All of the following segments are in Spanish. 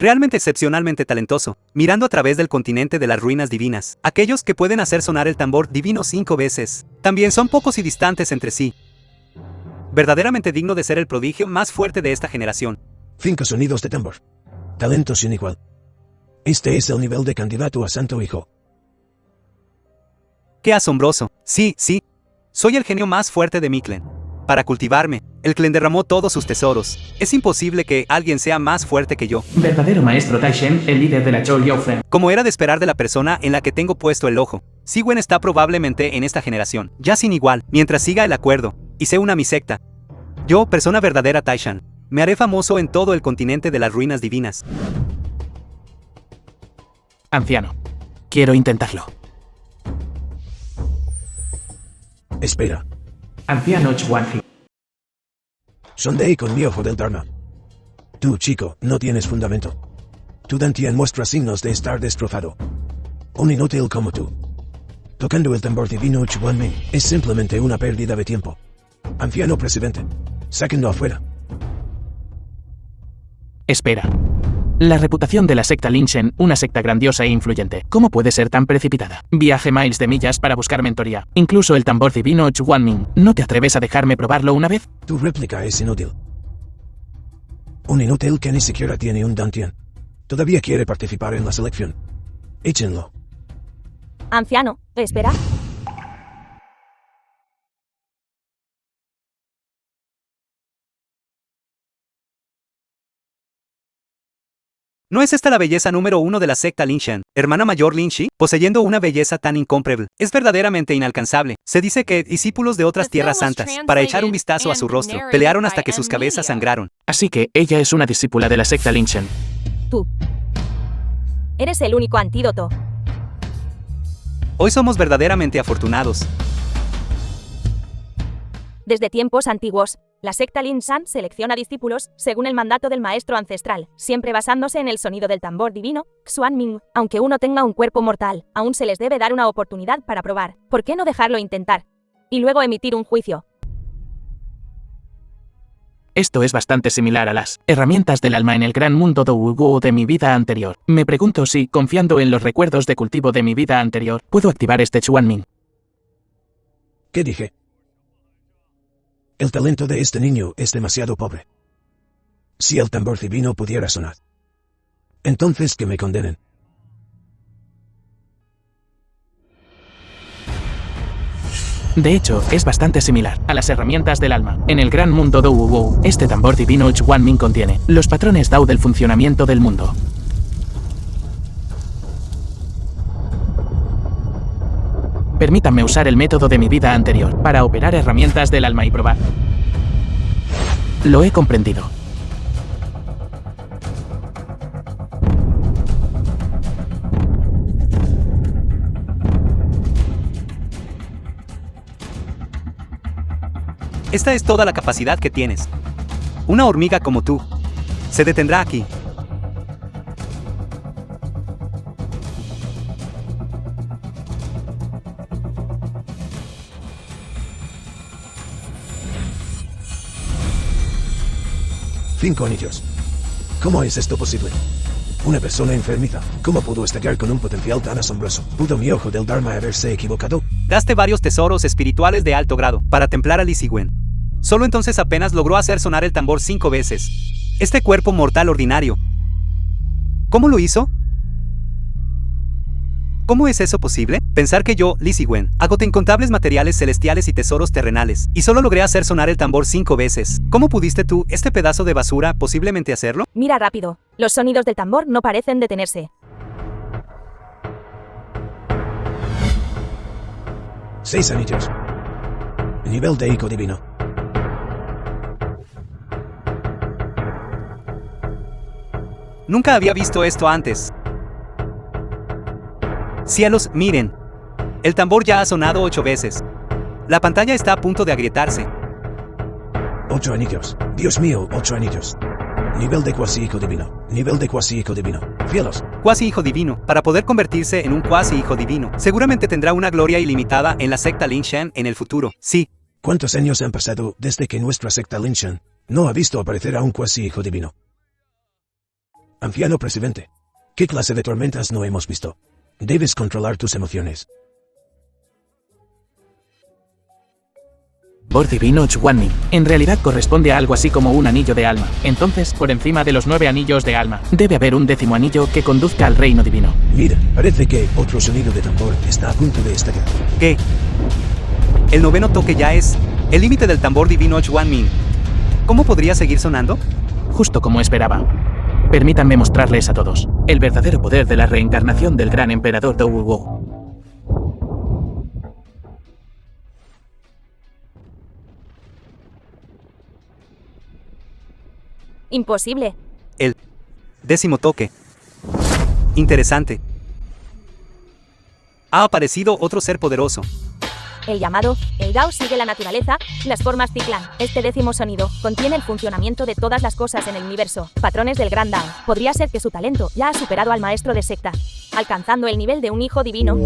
realmente excepcionalmente talentoso, mirando a través del continente de las ruinas divinas. Aquellos que pueden hacer sonar el tambor divino 5 veces, también son pocos y distantes entre sí. Verdaderamente digno de ser el prodigio más fuerte de esta generación. 5 sonidos de tambor. Talento sin igual. Este es el nivel de candidato a Santo Hijo. ¡Qué asombroso! Sí, sí. Soy el genio más fuerte de mi clan. Para cultivarme, el clan derramó todos sus tesoros. Es imposible que alguien sea más fuerte que yo. Verdadero maestro Tai Shen, el líder de la Chou Liaofeng. Como era de esperar de la persona en la que tengo puesto el ojo, Siwen está probablemente en esta generación, ya sin igual, mientras siga el acuerdo, y se una a mi secta. Yo, persona verdadera Tai Shan, me haré famoso en todo el continente de las ruinas divinas. Anciano. Quiero intentarlo. Espera. Anciano Chuanji. Sondei con mi ojo del Dharma. Tú, chico, no tienes fundamento. Tu Dantian muestra signos de estar destrozado. Un inútil como tú. Tocando el tambor divino Chuanming es simplemente una pérdida de tiempo. Anciano presidente, sáquenlo afuera. Espera. La reputación de la secta Lin Shen, una secta grandiosa e influyente, ¿cómo puede ser tan precipitada? Viaje miles de millas para buscar mentoría. Incluso el tambor divino Chuanming. ¿No te atreves a dejarme probarlo una vez? Tu réplica es inútil. Un inútil que ni siquiera tiene un Dantian. Todavía quiere participar en la selección. Échenlo. Anciano, espera. ¿No es esta la belleza número 1 de la secta Lin Shen, hermana mayor Lin Shi, poseyendo una belleza tan incomparable? Es verdaderamente inalcanzable. Se dice que discípulos de otras tierras santas, para echar un vistazo a su rostro, pelearon hasta que sus cabezas sangraron. Así que ella es una discípula de la secta Lin Shen. Tú. Eres el único antídoto. Hoy somos verdaderamente afortunados. Desde tiempos antiguos, la secta Lin Shan selecciona discípulos según el mandato del maestro ancestral, siempre basándose en el sonido del tambor divino, Xuanming. Aunque uno tenga un cuerpo mortal, aún se les debe dar una oportunidad para probar. ¿Por qué no dejarlo intentar? Y luego emitir un juicio. Esto es bastante similar a las herramientas del alma en el gran mundo de mi vida anterior. Me pregunto si, confiando en los recuerdos de cultivo de mi vida anterior, puedo activar este Xuanming. ¿Qué dije? El talento de este niño es demasiado pobre. Si el tambor divino pudiera sonar, entonces que me condenen. De hecho, es bastante similar a las herramientas del alma. En el gran mundo de este tambor divino Xuanming contiene los patrones Dao del funcionamiento del mundo. Permítanme usar el método de mi vida anterior para operar herramientas del alma y probar. Lo he comprendido. Esta es toda la capacidad que tienes. Una hormiga como tú se detendrá aquí. Cinco anillos. ¿Cómo es esto posible? Una persona enfermiza. ¿Cómo pudo estallar con un potencial tan asombroso? ¿Pudo mi ojo del Dharma haberse equivocado? Gaste varios tesoros espirituales de alto grado para templar a Li Siwen. Solo entonces apenas logró hacer sonar el tambor 5 veces. Este cuerpo mortal ordinario. ¿Cómo lo hizo? ¿Cómo es eso posible? Pensar que yo, Li Siwen, agoté incontables materiales celestiales y tesoros terrenales, y solo logré hacer sonar el tambor 5 veces. ¿Cómo pudiste tú, este pedazo de basura, posiblemente hacerlo? Mira rápido. Los sonidos del tambor no parecen detenerse. 6 anillos. Nivel de Ico divino. Nunca había visto esto antes. Cielos, miren. El tambor ya ha sonado 8 veces. La pantalla está a punto de agrietarse. 8 anillos. Dios mío, 8 anillos. Nivel de cuasi hijo divino. Nivel de cuasi hijo divino. Cielos. Cuasi hijo divino. Para poder convertirse en un cuasi hijo divino, seguramente tendrá una gloria ilimitada en la secta Lin Shen en el futuro. Sí. ¿Cuántos años han pasado desde que nuestra secta Lin Shen no ha visto aparecer a un cuasi hijo divino? Anciano presidente. ¿Qué clase de tormentas no hemos visto? Debes controlar tus emociones. Tambor divino Chuanmin. En realidad corresponde a algo así como un anillo de alma. Entonces, por encima de los 9 anillos de alma, debe haber un 10º anillo que conduzca al reino divino. Mira, parece que otro sonido de tambor está a punto de estallar. ¿Qué? El 9º toque ya es el límite del tambor divino Chuanmin. ¿Cómo podría seguir sonando? Justo como esperaba. Permítanme mostrarles a todos el verdadero poder de la reencarnación del gran emperador Dou Wu. Imposible. El 10º toque. Interesante. Ha aparecido otro ser poderoso. El llamado, el Gao sigue la naturaleza, las formas Ciclán. Este 10º sonido contiene el funcionamiento de todas las cosas en el universo, patrones del Gran Dao. Podría ser que su talento ya ha superado al maestro de secta, alcanzando el nivel de un hijo divino.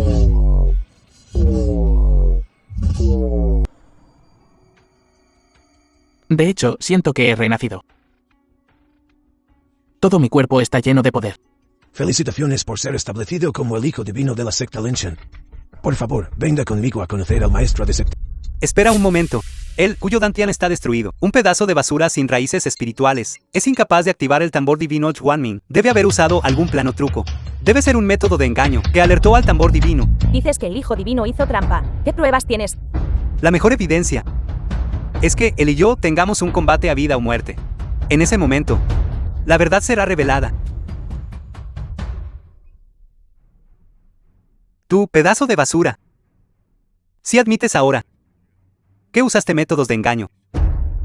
De hecho, siento que he renacido. Todo mi cuerpo está lleno de poder. Felicitaciones por ser establecido como el hijo divino de la secta Linshan. Por favor, venga conmigo a conocer al maestro de secta. Espera un momento. Él, cuyo Dantian está destruido, un pedazo de basura sin raíces espirituales, es incapaz de activar el tambor divino Chuanmin. Debe haber usado algún plano truco. Debe ser un método de engaño que alertó al tambor divino. Dices que el hijo divino hizo trampa. ¿Qué pruebas tienes? La mejor evidencia es que él y yo tengamos un combate a vida o muerte. En ese momento, la verdad será revelada. Tú, pedazo de basura. Si admites ahora que usaste métodos de engaño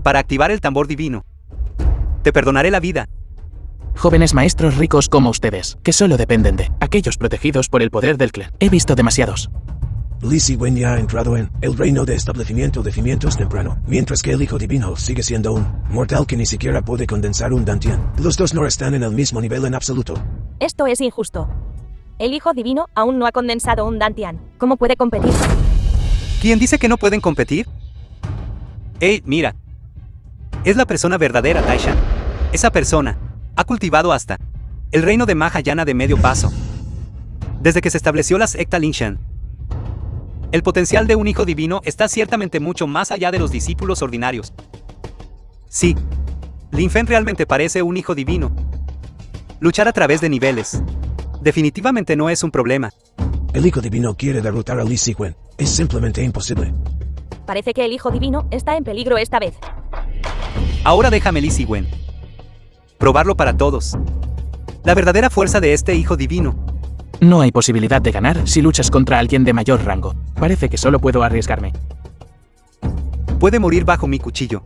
para activar el tambor divino, te perdonaré la vida. Jóvenes maestros ricos como ustedes, que solo dependen de aquellos protegidos por el poder del clan. He visto demasiados. Li Ziwen ya ha entrado en el reino de establecimiento de cimientos temprano, mientras que el hijo divino sigue siendo un mortal que ni siquiera puede condensar un Dantian. Los dos no están en el mismo nivel en absoluto. Esto es injusto. El hijo divino aún no ha condensado un Dantian. ¿Cómo puede competir? ¿Quién dice que no pueden competir? Mira. Es la persona verdadera, Taishan. Esa persona ha cultivado hasta el reino de Mahayana de medio paso. Desde que se estableció la secta Linshan. El potencial de un hijo divino está ciertamente mucho más allá de los discípulos ordinarios. Sí, Lin Fen realmente parece un hijo divino. Luchar a través de niveles definitivamente no es un problema. El hijo divino quiere derrotar a Li Ziwen. Es simplemente imposible. Parece que el hijo divino está en peligro esta vez. Ahora déjame Li Ziwen probarlo para todos. La verdadera fuerza de este hijo divino. No hay posibilidad de ganar si luchas contra alguien de mayor rango. Parece que solo puedo arriesgarme. Puede morir bajo mi cuchillo.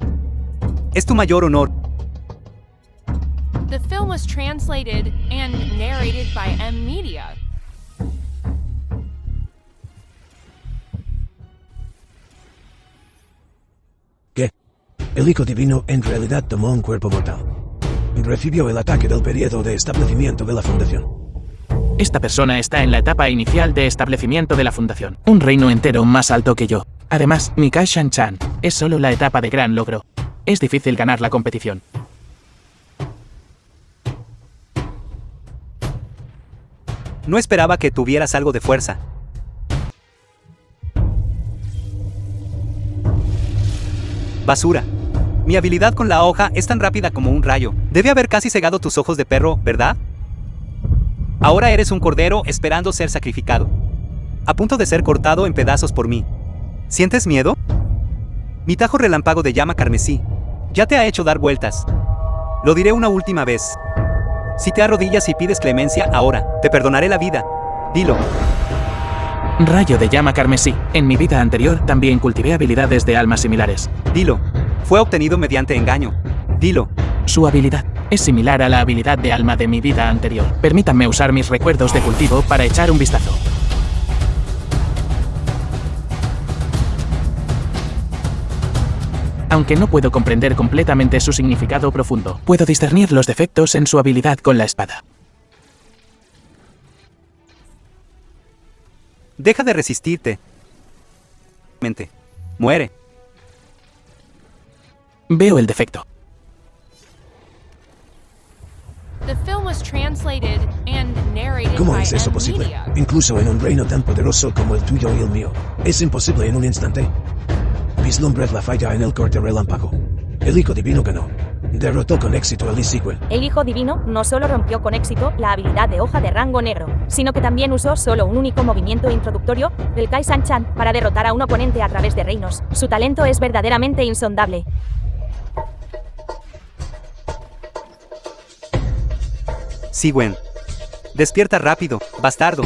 Es tu mayor honor. The film was translated and narrated by M Media. ¿Qué? El hijo divino en realidad tomó un cuerpo mortal. Recibió el ataque del periodo de establecimiento de la fundación. Esta persona está en la etapa inicial de establecimiento de la fundación. Un reino entero más alto que yo. Además, mi Kai Shan-chan es solo la etapa de gran logro. Es difícil ganar la competición. No esperaba que tuvieras algo de fuerza. Basura. Mi habilidad con la hoja es tan rápida como un rayo. Debe haber casi cegado tus ojos de perro, ¿verdad? Ahora eres un cordero esperando ser sacrificado. A punto de ser cortado en pedazos por mí. ¿Sientes miedo? Mi tajo relámpago de llama carmesí ya te ha hecho dar vueltas. Lo diré una última vez. Si te arrodillas y pides clemencia ahora, te perdonaré la vida. Dilo. Rayo de llama carmesí. En mi vida anterior también cultivé habilidades de almas similares. Dilo. Fue obtenido mediante engaño. Dilo. Su habilidad es similar a la habilidad de alma de mi vida anterior. Permítanme usar mis recuerdos de cultivo para echar un vistazo. Aunque no puedo comprender completamente su significado profundo, puedo discernir los defectos en su habilidad con la espada. Deja de resistirte. Muere. Veo el defecto. The film was translated and narrated ¿Cómo by es eso posible? M-Media. Incluso en un reino tan poderoso como el tuyo y el mío. Es imposible en un instante. Vislumbred la falla en el corte relámpago. El Hijo Divino ganó. Derrotó con éxito al Ezequiel. El Hijo Divino no solo rompió con éxito la habilidad de hoja de rango negro, sino que también usó solo un único movimiento introductorio, el Kai San Chan, para derrotar a un oponente a través de reinos. Su talento es verdaderamente insondable. Sigüen. Despierta rápido, bastardo.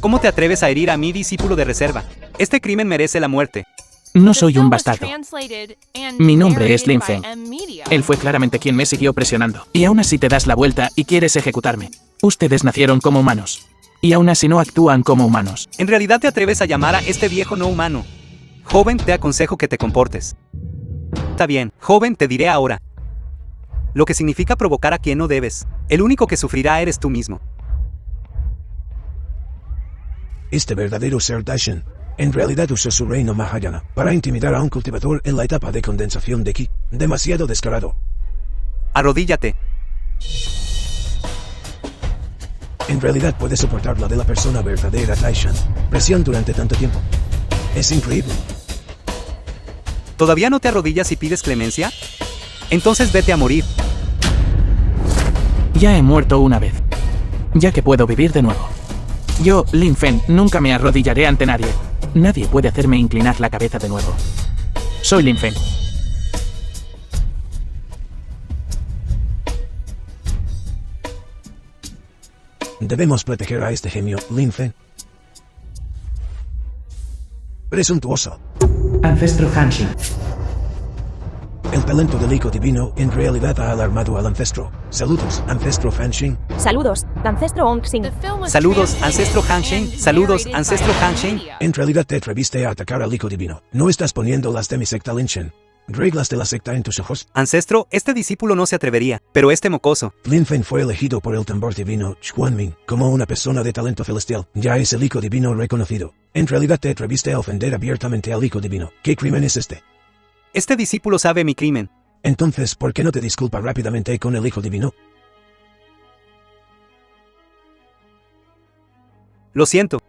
¿Cómo te atreves a herir a mi discípulo de reserva? Este crimen merece la muerte. No The soy film un was bastardo. translated and Mi nombre es narrated Lin by Feng. M-Media. Él fue claramente quien me siguió presionando. Y aún así te das la vuelta y quieres ejecutarme. Ustedes nacieron como humanos. Y aún así no actúan como humanos. En realidad te atreves a llamar a este viejo no humano. Joven, te aconsejo que te comportes. Está bien, joven, te diré ahora. Lo que significa provocar a quien no debes. El único que sufrirá eres tú mismo. Este verdadero ser Daishin, en realidad usó su reino Mahayana para intimidar a un cultivador en la etapa de condensación de Ki. Demasiado descarado. Arrodíllate. En realidad puede soportar la de la persona verdadera Daishin. Presión durante tanto tiempo. Es increíble. ¿Todavía no te arrodillas y pides clemencia? Entonces vete a morir. Ya he muerto una vez. Ya que puedo vivir de nuevo. Yo, Lin Feng, nunca me arrodillaré ante nadie. Nadie puede hacerme inclinar la cabeza de nuevo. Soy Lin Feng. Debemos proteger a este genio, Lin Feng. Presuntuoso. Ancestro Hanshin. El talento del Hijo Divino en realidad ha alarmado al ancestro. Saludos, ancestro Fanshin. Saludos, Ancestro Ong Xing. The film was Saludos, translated Ancestro Hanshin. and Saludos, narrated Ancestro by Hanshin. M-Media. En realidad te atreviste a atacar al Hijo Divino. No estás poniendo las de mi secta Lin Shen. Reglas de la secta en tus ojos. Ancestro, este discípulo no se atrevería, pero este mocoso. Lin Feng fue elegido por el tambor divino Xuanming como una persona de talento celestial. Ya es el Hijo Divino reconocido. En realidad te atreviste a ofender abiertamente al Hijo Divino. ¿Qué crimen es este? Este discípulo sabe mi crimen. Entonces, ¿por qué no te disculpas rápidamente con el Hijo Divino? Lo siento.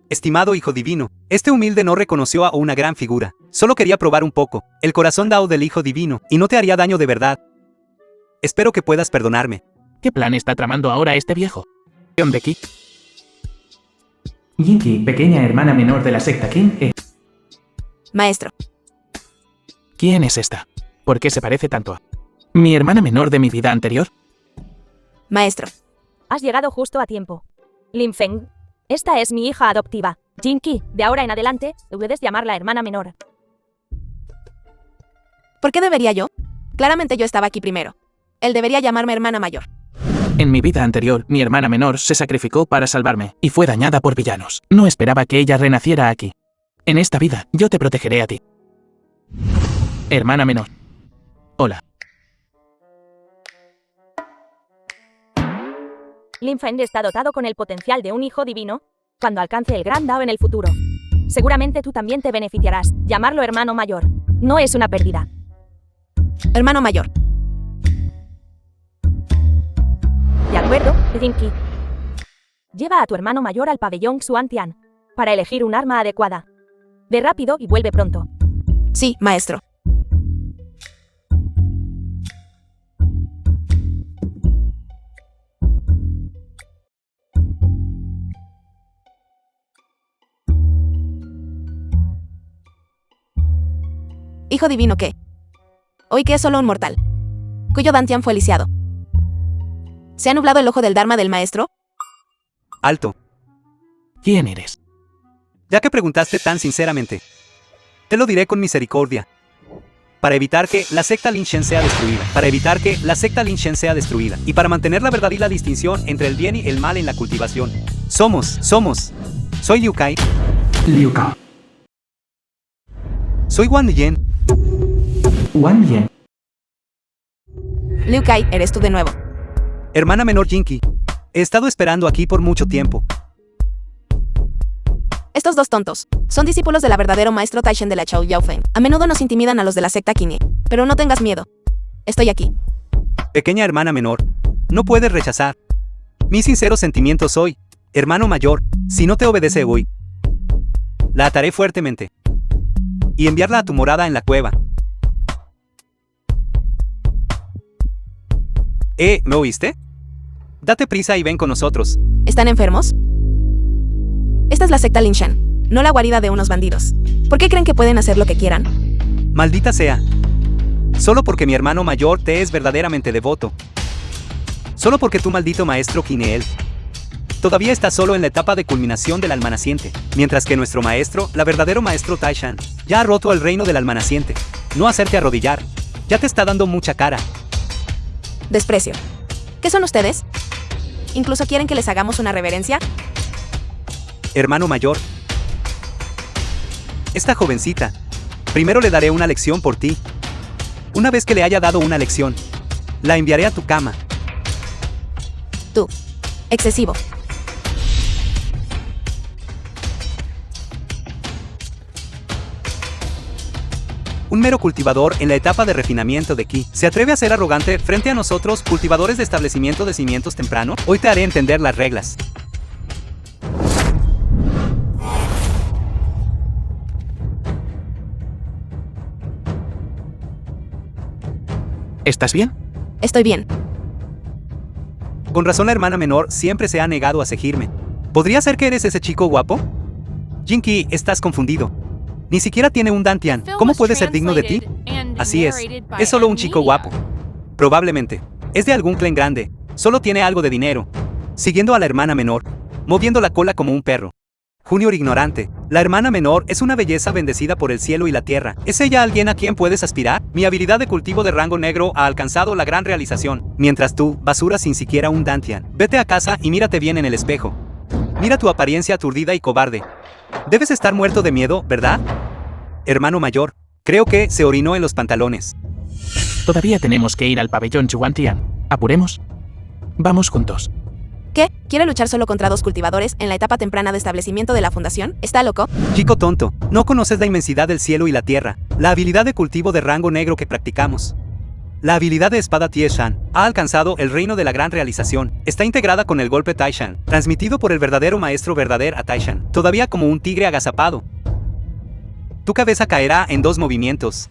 Estimado Hijo Divino, este humilde no reconoció a una gran figura. Solo quería probar un poco el corazón dao del Hijo Divino, y no te haría daño de verdad. Espero que puedas perdonarme. ¿Qué plan está tramando ahora este viejo? ¿De Ki? Jinki, pequeña hermana menor de la secta Qin, Maestro, ¿Quién es esta? ¿Por qué se parece tanto a mi hermana menor de mi vida anterior? maestro, Has llegado justo a tiempo. Lin Feng. Esta es mi hija adoptiva, Jin Ki. De ahora en adelante, puedes llamarla hermana menor. ¿por qué debería yo? Claramente yo estaba aquí primero. Él debería llamarme hermana mayor. En mi vida anterior, mi hermana menor se sacrificó para salvarme y fue dañada por villanos. No esperaba que ella renaciera aquí. En esta vida, yo te protegeré a ti. Hermana menor. Hola. Lin Feng está dotado con el potencial de un hijo divino cuando alcance el gran Dao en el futuro. Seguramente tú también te beneficiarás. Llamarlo hermano mayor no es una pérdida. Hermano mayor. ¿De acuerdo, Jin Ki? Lleva a tu hermano mayor al pabellón Xuantian para elegir un arma adecuada. Ve rápido y vuelve pronto. Sí, maestro. Hijo divino que hoy que es solo un mortal, cuyo Dantian fue lisiado. ¿Se ha nublado el ojo del Dharma del maestro? Alto. ¿Quién eres? Ya que preguntaste tan sinceramente, te lo diré con misericordia. Para evitar que la secta Lin Shen sea destruida. Para evitar que la secta Lin Shen sea destruida. Y para mantener la verdad y la distinción entre el bien y el mal en la cultivación. Somos. Soy Liu Kai. Liu Kai. Soy Wang Yen. Wang Yen. Liu Kai, eres tú de nuevo. Hermana menor Jinki. He estado esperando aquí por mucho tiempo. Estos dos tontos son discípulos del verdadero maestro Taishen de la Chao Yaofeng. A menudo nos intimidan a los de la secta Qin, pero no tengas miedo. Estoy aquí. Pequeña hermana menor, no puedes rechazar mis sinceros sentimientos hoy. Hermano mayor, si no te obedece hoy, la ataré fuertemente y enviarla a tu morada en la cueva. ¿Me oíste? Date prisa y ven con nosotros. ¿Están enfermos? Esta es la secta Lin Shan, no la guarida de unos bandidos. ¿Por qué creen que pueden hacer lo que quieran? Maldita sea. Solo porque mi hermano mayor te es verdaderamente devoto. Solo porque tu maldito maestro Kineel todavía está solo en la etapa de culminación del alma naciente, mientras que nuestro maestro, la verdadero maestro Taishan, ya ha roto el reino del alma naciente. No hacerte arrodillar, ya te está dando mucha cara. Desprecio. ¿Qué son ustedes? ¿Incluso quieren que les hagamos una reverencia? Hermano mayor, esta jovencita, primero le daré una lección por ti. Una vez que le haya dado una lección, la enviaré a tu cama. Tú. Excesivo. Un mero cultivador en la etapa de refinamiento de Ki se atreve a ser arrogante frente a nosotros, cultivadores de establecimiento de cimientos temprano. Hoy te haré entender las reglas. ¿Estás bien? Estoy bien. Con razón la hermana menor siempre se ha negado a seguirme. ¿Podría ser que eres ese chico guapo? Jinky, estás confundido. Ni siquiera tiene un dantian. ¿Cómo puede ser digno de ti? Así es solo un chico guapo. Probablemente. Es de algún clan grande. Solo tiene algo de dinero. Siguiendo a la hermana menor, moviendo la cola como un perro. Junior ignorante. La hermana menor es una belleza bendecida por el cielo y la tierra. ¿Es ella alguien a quien puedes aspirar? Mi habilidad de cultivo de rango negro ha alcanzado la gran realización. Mientras tú, basura sin siquiera un dantian. Vete a casa y mírate bien en el espejo. Mira tu apariencia aturdida y cobarde. Debes estar muerto de miedo, ¿verdad? Hermano mayor, creo que se orinó en los pantalones. Todavía tenemos que ir al pabellón Chuantian. ¿Apuremos? Vamos juntos. ¿Qué? ¿Quiere luchar solo contra dos cultivadores en la etapa temprana de establecimiento de la fundación? ¿Está loco? Chico tonto, no conoces la inmensidad del cielo y la tierra, la habilidad de cultivo de rango negro que practicamos. La habilidad de espada Tieshan ha alcanzado el reino de la gran realización. Está integrada con el golpe Taishan, transmitido por el verdadero maestro verdadero a Taishan, todavía como un tigre agazapado. Tu cabeza caerá en 2 movimientos.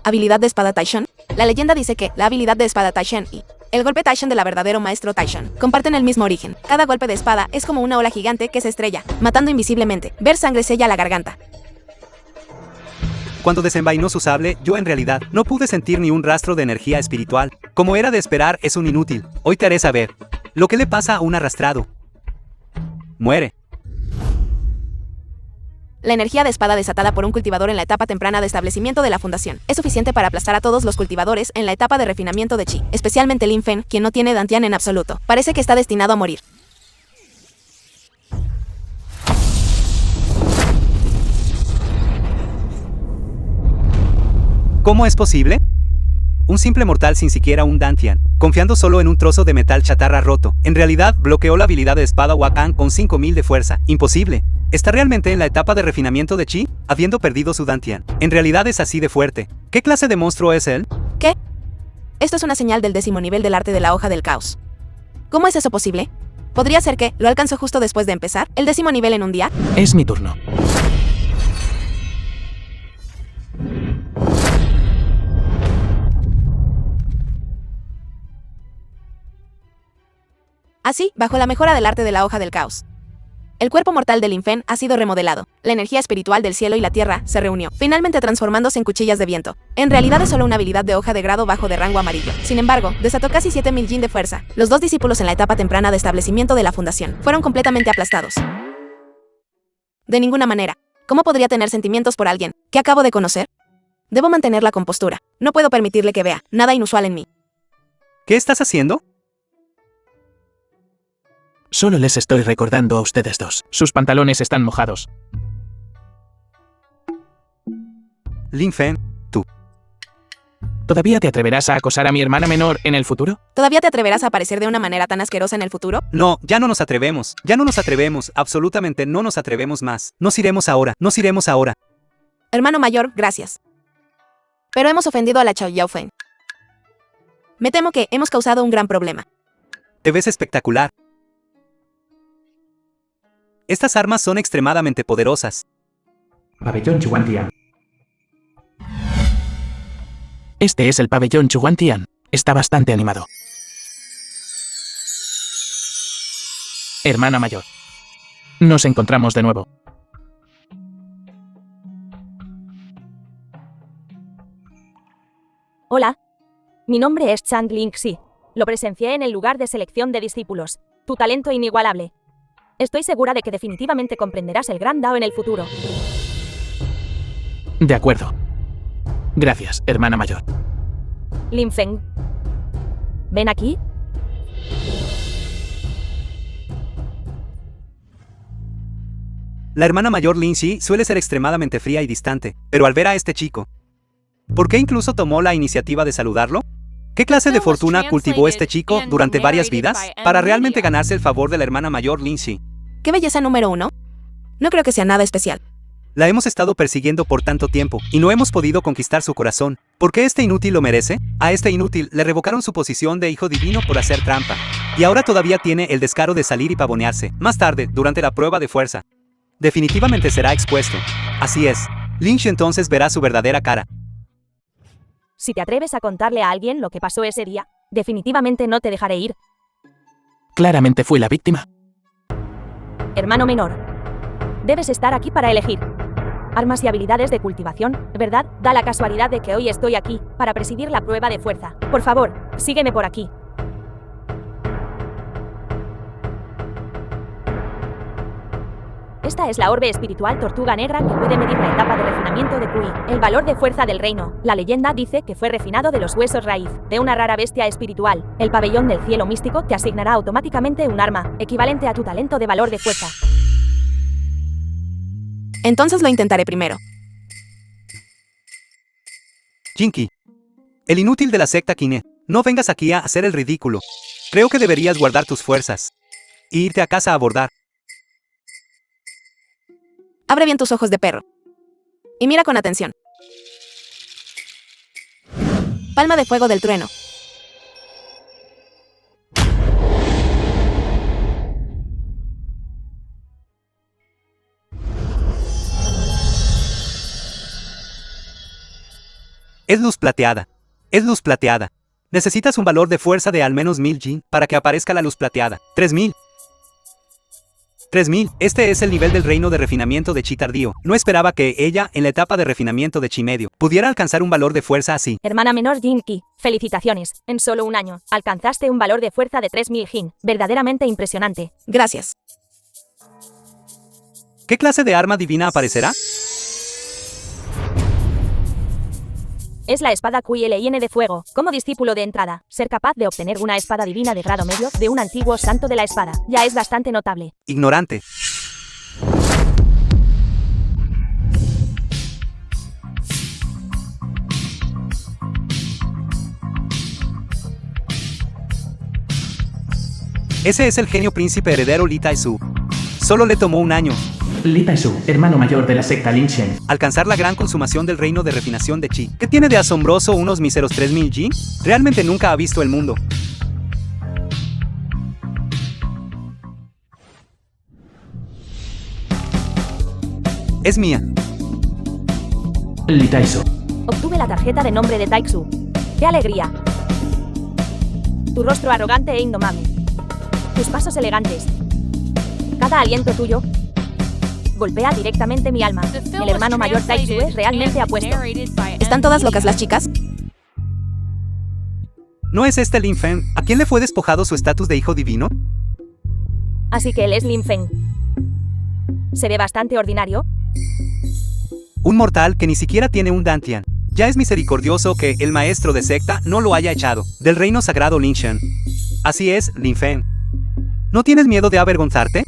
Habilidad de espada Taishan. La leyenda dice que la habilidad de espada Taishan y el golpe Taishan del verdadero maestro Taishan comparten el mismo origen. Cada golpe de espada es como una ola gigante que se estrella, matando invisiblemente. Ver sangre sella la garganta. Cuando desenvainó su sable, yo en realidad no pude sentir ni un rastro de energía espiritual. Como era de esperar, es un inútil. Hoy te haré saber lo que le pasa a un arrastrado. Muere. La energía de espada desatada por un cultivador en la etapa temprana de establecimiento de la fundación es suficiente para aplastar a todos los cultivadores en la etapa de refinamiento de Chi, especialmente Lin Fen, quien no tiene dantian en absoluto. Parece que está destinado a morir. ¿Cómo es posible? Un simple mortal sin siquiera un dantian, confiando solo en un trozo de metal chatarra roto, en realidad bloqueó la habilidad de espada Wakan con 5000 de fuerza. Imposible. ¿Está realmente en la etapa de refinamiento de Chi, habiendo perdido su dantian? En realidad es así de fuerte. ¿Qué clase de monstruo es él? ¿Qué? Esto es una señal del 10º nivel del arte de la hoja del caos. ¿Cómo es eso posible? ¿Podría ser que lo alcanzó justo después de empezar el 10º nivel en un día? Es mi turno. Así, bajo la mejora del arte de la hoja del caos. El cuerpo mortal de Lin Fen ha sido remodelado. La energía espiritual del cielo y la tierra se reunió, finalmente transformándose en cuchillas de viento. En realidad es solo una habilidad de hoja de grado bajo de rango amarillo. Sin embargo, desató casi 7000 yin de fuerza. Los 2 discípulos en la etapa temprana de establecimiento de la fundación fueron completamente aplastados. De ninguna manera. ¿Cómo podría tener sentimientos por alguien que acabo de conocer? Debo mantener la compostura. No puedo permitirle que vea nada inusual en mí. ¿Qué estás haciendo? Solo les estoy recordando a ustedes dos. Sus pantalones están mojados. Lin Fen, tú. ¿Todavía te atreverás a acosar a mi hermana menor en el futuro? ¿Todavía te atreverás a aparecer de una manera tan asquerosa en el futuro? No, ya no nos atrevemos. Ya no nos atrevemos. Absolutamente no nos atrevemos más. Nos iremos ahora. Nos iremos ahora. Hermano mayor, gracias. Pero hemos ofendido a la Chao Yaofeng. Me temo que hemos causado un gran problema. Te ves espectacular. Estas armas son extremadamente poderosas. Pabellón Chuantian. Este es el pabellón Chuantian. Está bastante animado. Hermana mayor. Nos encontramos de nuevo. Hola. Mi nombre es Chang Ling-si. Lo presencié en el lugar de selección de discípulos. Tu talento inigualable. Estoy segura de que definitivamente comprenderás el gran Dao en el futuro. De acuerdo. Gracias, hermana mayor. Lin Feng. ¿Ven aquí? La hermana mayor Lin Xi suele ser extremadamente fría y distante, pero al ver a este chico, ¿por qué incluso tomó la iniciativa de saludarlo? ¿Qué clase de fortuna cultivó este chico durante varias vidas para realmente ganarse el favor de la hermana mayor Lin Xi? ¿Qué belleza número 1? No creo que sea nada especial. La hemos estado persiguiendo por tanto tiempo y no hemos podido conquistar su corazón. ¿Por qué este inútil lo merece? A este inútil le revocaron su posición de hijo divino por hacer trampa. Y ahora todavía tiene el descaro de salir y pavonearse. Más tarde, durante la prueba de fuerza, definitivamente será expuesto. Así es. Lynch entonces verá su verdadera cara. Si te atreves a contarle a alguien lo que pasó ese día, definitivamente no te dejaré ir. Claramente fui la víctima. Hermano menor. Debes estar aquí para elegir. Armas y habilidades de cultivación, ¿verdad? Da la casualidad de que hoy estoy aquí, para presidir la prueba de fuerza. Por favor, sígueme por aquí. Esta es la orbe espiritual tortuga negra que puede medir la etapa de refinamiento de Kui, el valor de fuerza del reino. La leyenda dice que fue refinado de los huesos raíz, de una rara bestia espiritual. El pabellón del cielo místico te asignará automáticamente un arma, equivalente a tu talento de valor de fuerza. Entonces lo intentaré primero. Jinky. El inútil de la secta Kine. No vengas aquí a hacer el ridículo. Creo que deberías guardar tus fuerzas. E irte a casa a abordar. Abre bien tus ojos de perro. Y mira con atención. Palma de fuego del trueno. Es luz plateada. Es luz plateada. Necesitas un valor de fuerza de al menos 1000 yin para que aparezca la luz plateada. 3000. 3000. Este es el nivel del reino de refinamiento de chi tardío. No esperaba que ella, en la etapa de refinamiento de chi medio, pudiera alcanzar un valor de fuerza así. Hermana menor Jinky, felicitaciones. En solo un año, alcanzaste un valor de fuerza de 3000 Jin. Verdaderamente impresionante. Gracias. ¿Qué clase de arma divina aparecerá? Es la espada Kui-Lin de fuego. Como discípulo de entrada, ser capaz de obtener una espada divina de grado medio de un antiguo santo de la espada ya es bastante notable. Ignorante. Ese es el genio príncipe heredero Li Tai-su. Solo le tomó un año Li Tai-su, hermano mayor de la secta Lin Shen. alcanzar la gran consumación del reino de refinación de chi. ¿Qué tiene de asombroso unos míseros 3000 yin? Realmente nunca ha visto el mundo. Es mía. Li Tai-su. Obtuve la tarjeta de nombre de Taixu. ¡Qué alegría! Tu rostro arrogante e indomable. Tus pasos elegantes. Cada aliento tuyo golpea directamente mi alma. El hermano mayor Taixu es realmente apuesto. ¿Están todas locas las chicas? ¿No es este Lin Feng, a quien le fue despojado su estatus de hijo divino? Así que él es Lin Feng. ¿Se ve bastante ordinario? Un mortal que ni siquiera tiene un dantian. Ya es misericordioso que el maestro de secta no lo haya echado del reino sagrado Lin Shen. Así es, Lin Feng. ¿No tienes miedo de avergonzarte?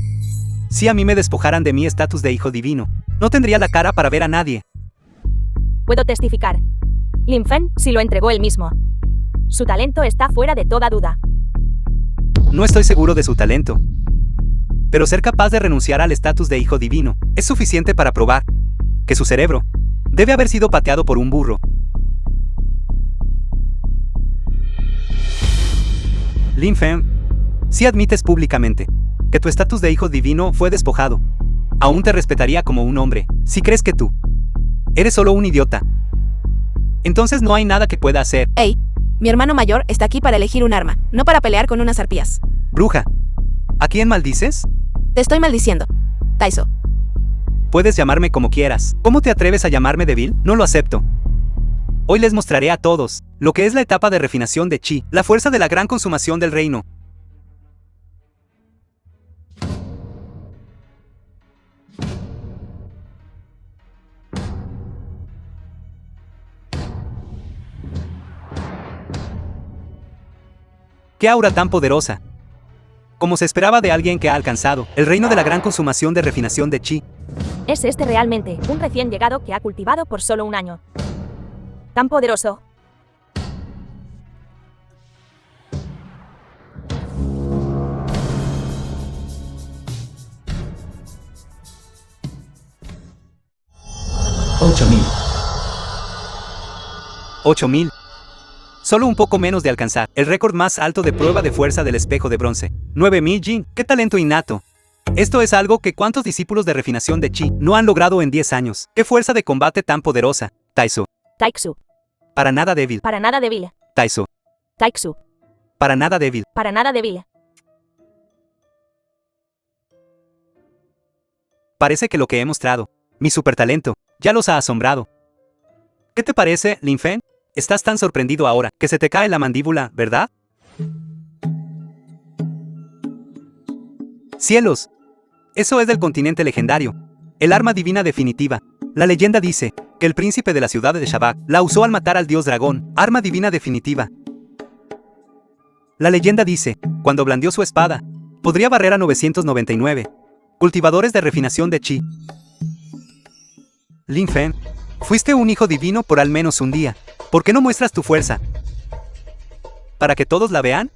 Si a mí me despojaran de mi estatus de hijo divino, no tendría la cara para ver a nadie. Puedo testificar. Lin Feng sí lo entregó él mismo. Su talento está fuera de toda duda. No estoy seguro de su talento. Pero ser capaz de renunciar al estatus de hijo divino es suficiente para probar que su cerebro debe haber sido pateado por un burro. Lin Fen, si admites públicamente que tu estatus de hijo divino fue despojado, aún te respetaría como un hombre. Si crees que tú eres solo un idiota, entonces no hay nada que pueda hacer. Hey, mi hermano mayor está aquí para elegir un arma, no para pelear con unas arpías. Bruja, ¿a quién maldices? Te estoy maldiciendo. Taiso. Puedes llamarme como quieras. ¿Cómo te atreves a llamarme débil? No lo acepto. Hoy les mostraré a todos lo que es la etapa de refinación de Chi, la fuerza de la gran consumación del reino. ¡Qué aura tan poderosa! Como se esperaba de alguien que ha alcanzado el reino de la gran consumación de refinación de Chi. ¿Es este realmente un recién llegado que ha cultivado por solo un año? ¿Tan poderoso? $8,000. Solo un poco menos de alcanzar el récord más alto de prueba de fuerza del espejo de bronce. 9,000 Jin. ¡Qué talento innato! Esto es algo que cuántos discípulos de refinación de Chi no han logrado en 10 años. ¡Qué fuerza de combate tan poderosa! Taiso. Taixu. Para nada débil. Para nada débil. Taiso. Taixu. Para nada débil. Para nada débil. Parece que lo que he mostrado, mi supertalento, ya los ha asombrado. ¿Qué te parece, Lin Fen? Estás tan sorprendido ahora, que se te cae la mandíbula, ¿verdad? ¡Cielos! Eso es del continente legendario. El arma divina definitiva. La leyenda dice que el príncipe de la ciudad de Shabak la usó al matar al dios dragón. Arma divina definitiva. La leyenda dice, cuando blandió su espada, podría barrer a 999 cultivadores de refinación de Chi. Lin Fen, fuiste un hijo divino por al menos un día. ¿Por qué no muestras tu fuerza? ¿Para que todos la vean?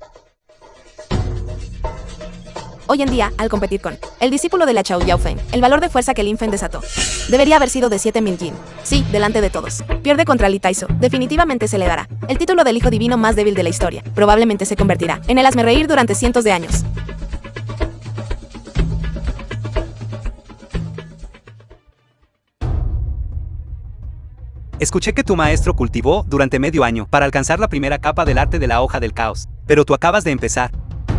Hoy en día, al competir con el discípulo de la Chao Yaofen, el valor de fuerza que Lin Fen desató debería haber sido de 7,000 Jin. Sí, delante de todos. Pierde contra Li Taiso. Definitivamente se le dará el título del hijo divino más débil de la historia. Probablemente se convertirá en el hazmerreír durante cientos de años. Escuché que tu maestro cultivó durante medio año para alcanzar la primera capa del arte de la hoja del caos. Pero tú acabas de empezar.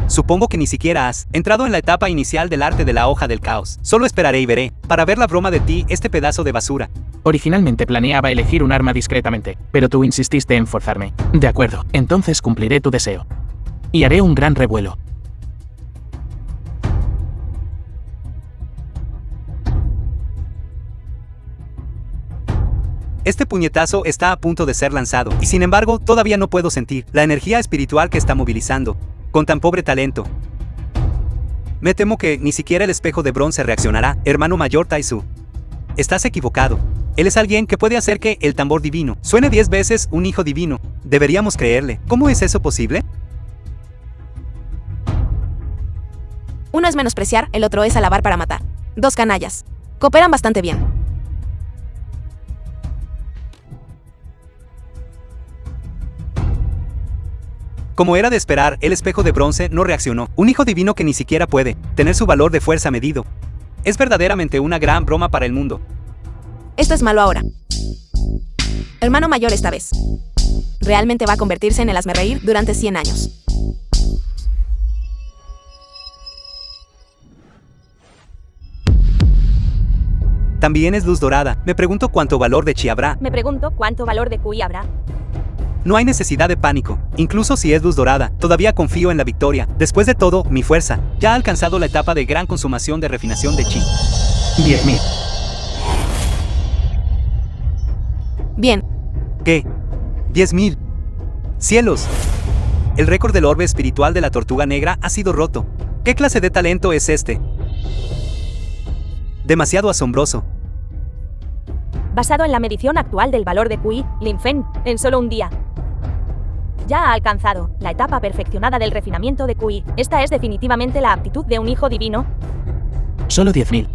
Supongo que ni siquiera has entrado en la etapa inicial del arte de la hoja del caos. Solo esperaré y veré, para ver la broma de ti, este pedazo de basura. Originalmente planeaba elegir un arma discretamente, pero tú insististe en forzarme. De acuerdo, entonces cumpliré tu deseo. Y haré un gran revuelo. Este puñetazo está a punto de ser lanzado, y sin embargo, todavía no puedo sentir la energía espiritual que está movilizando, con tan pobre talento. Me temo que ni siquiera el espejo de bronce reaccionará, hermano mayor Taisu. Estás equivocado. Él es alguien que puede hacer que el tambor divino suene 10 veces un hijo divino. Deberíamos creerle. ¿Cómo es eso posible? Uno es menospreciar, el otro es alabar para matar. Dos canallas. Cooperan bastante bien. Como era de esperar, el espejo de bronce no reaccionó. Un hijo divino que ni siquiera puede tener su valor de fuerza medido. Es verdaderamente una gran broma para el mundo. Esto es malo ahora. Hermano mayor esta vez. Realmente va a convertirse en el hazmerreír durante 100 años. También es luz dorada. Me pregunto cuánto valor de chi habrá. Me pregunto cuánto valor de Kui habrá. No hay necesidad de pánico. Incluso si es luz dorada, todavía confío en la victoria. Después de todo, mi fuerza ya ha alcanzado la etapa de gran consumación de refinación de chi. 10,000. Bien. ¿Qué? 10,000. ¡Cielos! El récord del orbe espiritual de la tortuga negra ha sido roto. ¿Qué clase de talento es este? Demasiado asombroso. Basado en la medición actual del valor de Kui, Lin Fen, en solo un día, ya ha alcanzado la etapa perfeccionada del refinamiento de Kui. Esta es definitivamente la aptitud de un hijo divino. Solo 10,000.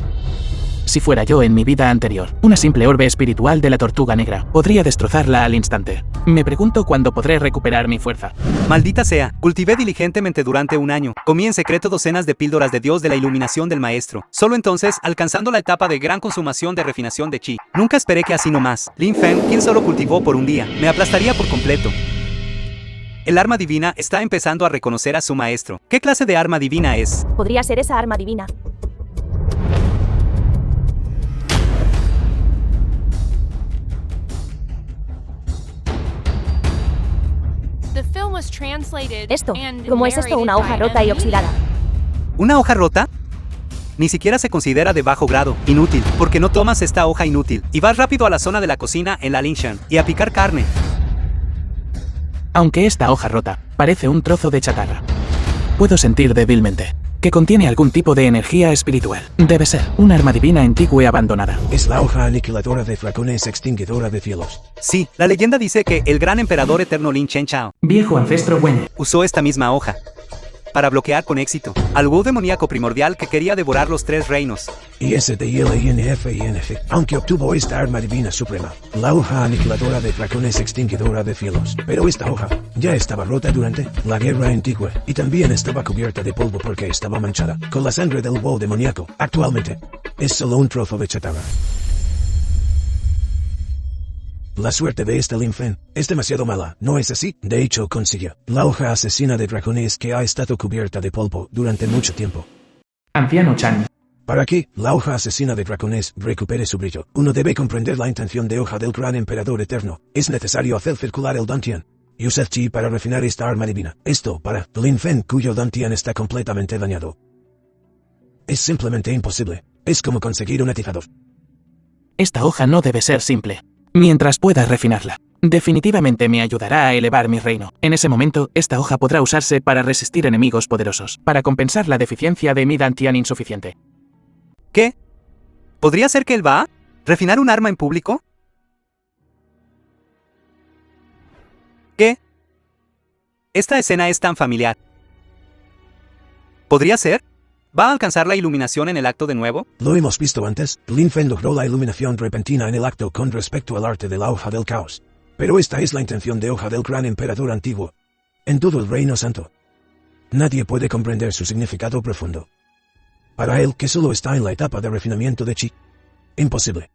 Si fuera yo en mi vida anterior, una simple orbe espiritual de la tortuga negra, podría destrozarla al instante. Me pregunto cuándo podré recuperar mi fuerza. Maldita sea, cultivé diligentemente durante un año. Comí en secreto docenas de píldoras de Dios de la iluminación del maestro. Solo entonces, alcanzando la etapa de gran consumación de refinación de chi. Nunca esperé que así nomás. Lin Feng, quien solo cultivó por un día, me aplastaría por completo. El arma divina está empezando a reconocer a su maestro. ¿Qué clase de arma divina es? Podría ser esa arma divina. The film was translated Esto, and ¿cómo es esto? Una narrated hoja by rota y M. oxidada. ¿Una hoja rota? Ni siquiera se considera de bajo grado, inútil, porque no tomas esta hoja inútil y vas rápido a la zona de la cocina en la Linshan y a picar carne. Aunque esta hoja rota parece un trozo de chatarra, puedo sentir débilmente que contiene algún tipo de energía espiritual. Debe ser un arma divina antigua y abandonada. Es la hoja aniquiladora de dragones extinguidora de cielos. Sí, la leyenda dice que el gran emperador eterno Lin Chen Chao Viejo ancestro Wenye. usó esta misma hoja para bloquear con éxito al Wu demoníaco primordial que quería devorar los tres reinos. ISDILINFINF, aunque obtuvo esta arma divina suprema, la hoja aniquiladora de dragones extinguidora de cielos. Pero esta hoja ya estaba rota durante la guerra antigua y también estaba cubierta de polvo porque estaba manchada con la sangre del Wu demoníaco. Actualmente, es solo un trozo de chatarra. La suerte de esta Lin Feng es demasiado mala, ¿no es así? De hecho, consiguió la hoja asesina de dragones que ha estado cubierta de polvo durante mucho tiempo. Anciano Chan. Para que la hoja asesina de dragones recupere su brillo, uno debe comprender la intención de hoja del gran emperador eterno. Es necesario hacer circular el Dantian y usar chi para refinar esta arma divina. Esto para Lin Feng, cuyo Dantian está completamente dañado. Es simplemente imposible. Es como conseguir un atizador. Esta hoja no debe ser simple. Mientras pueda refinarla, definitivamente me ayudará a elevar mi reino. En ese momento, esta hoja podrá usarse para resistir enemigos poderosos, para compensar la deficiencia de mi Dantian insuficiente. ¿Qué? ¿Podría ser que él va a refinar un arma en público? ¿Qué? Esta escena es tan familiar. ¿Podría ser? ¿Va a alcanzar la iluminación en el acto de nuevo? Lo hemos visto antes, Lin Feng logró la iluminación repentina en el acto con respecto al arte de la hoja del caos. Pero esta es la intención de hoja del gran emperador antiguo. En todo el reino santo. Nadie puede comprender su significado profundo. Para él, que solo está en la etapa de refinamiento de chi. Imposible.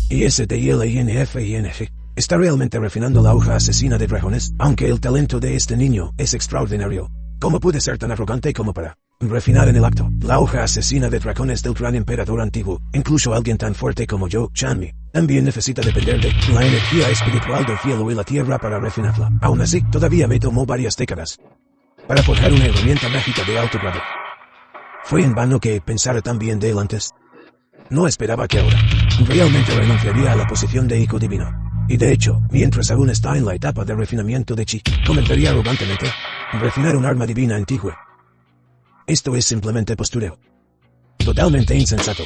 ISDILINFINF. Está realmente refinando la hoja asesina de dragones, aunque el talento de este niño es extraordinario. ¿Cómo puede ser tan arrogante como para refinar en el acto la hoja asesina de dragones del gran emperador antiguo? Incluso alguien tan fuerte como yo, Chanmi, también necesita depender de la energía espiritual del cielo y la tierra para refinarla. Aún así, todavía me tomó varias décadas para forjar una herramienta mágica de alto grado. Fue en vano que pensara tan bien de él antes. No esperaba que ahora realmente renunciaría a la posición de hijo divino. Y de hecho, mientras aún está en la etapa de refinamiento de chi, comenzaría arrogantemente refinar un arma divina antigua. Esto es simplemente postureo. Totalmente insensato.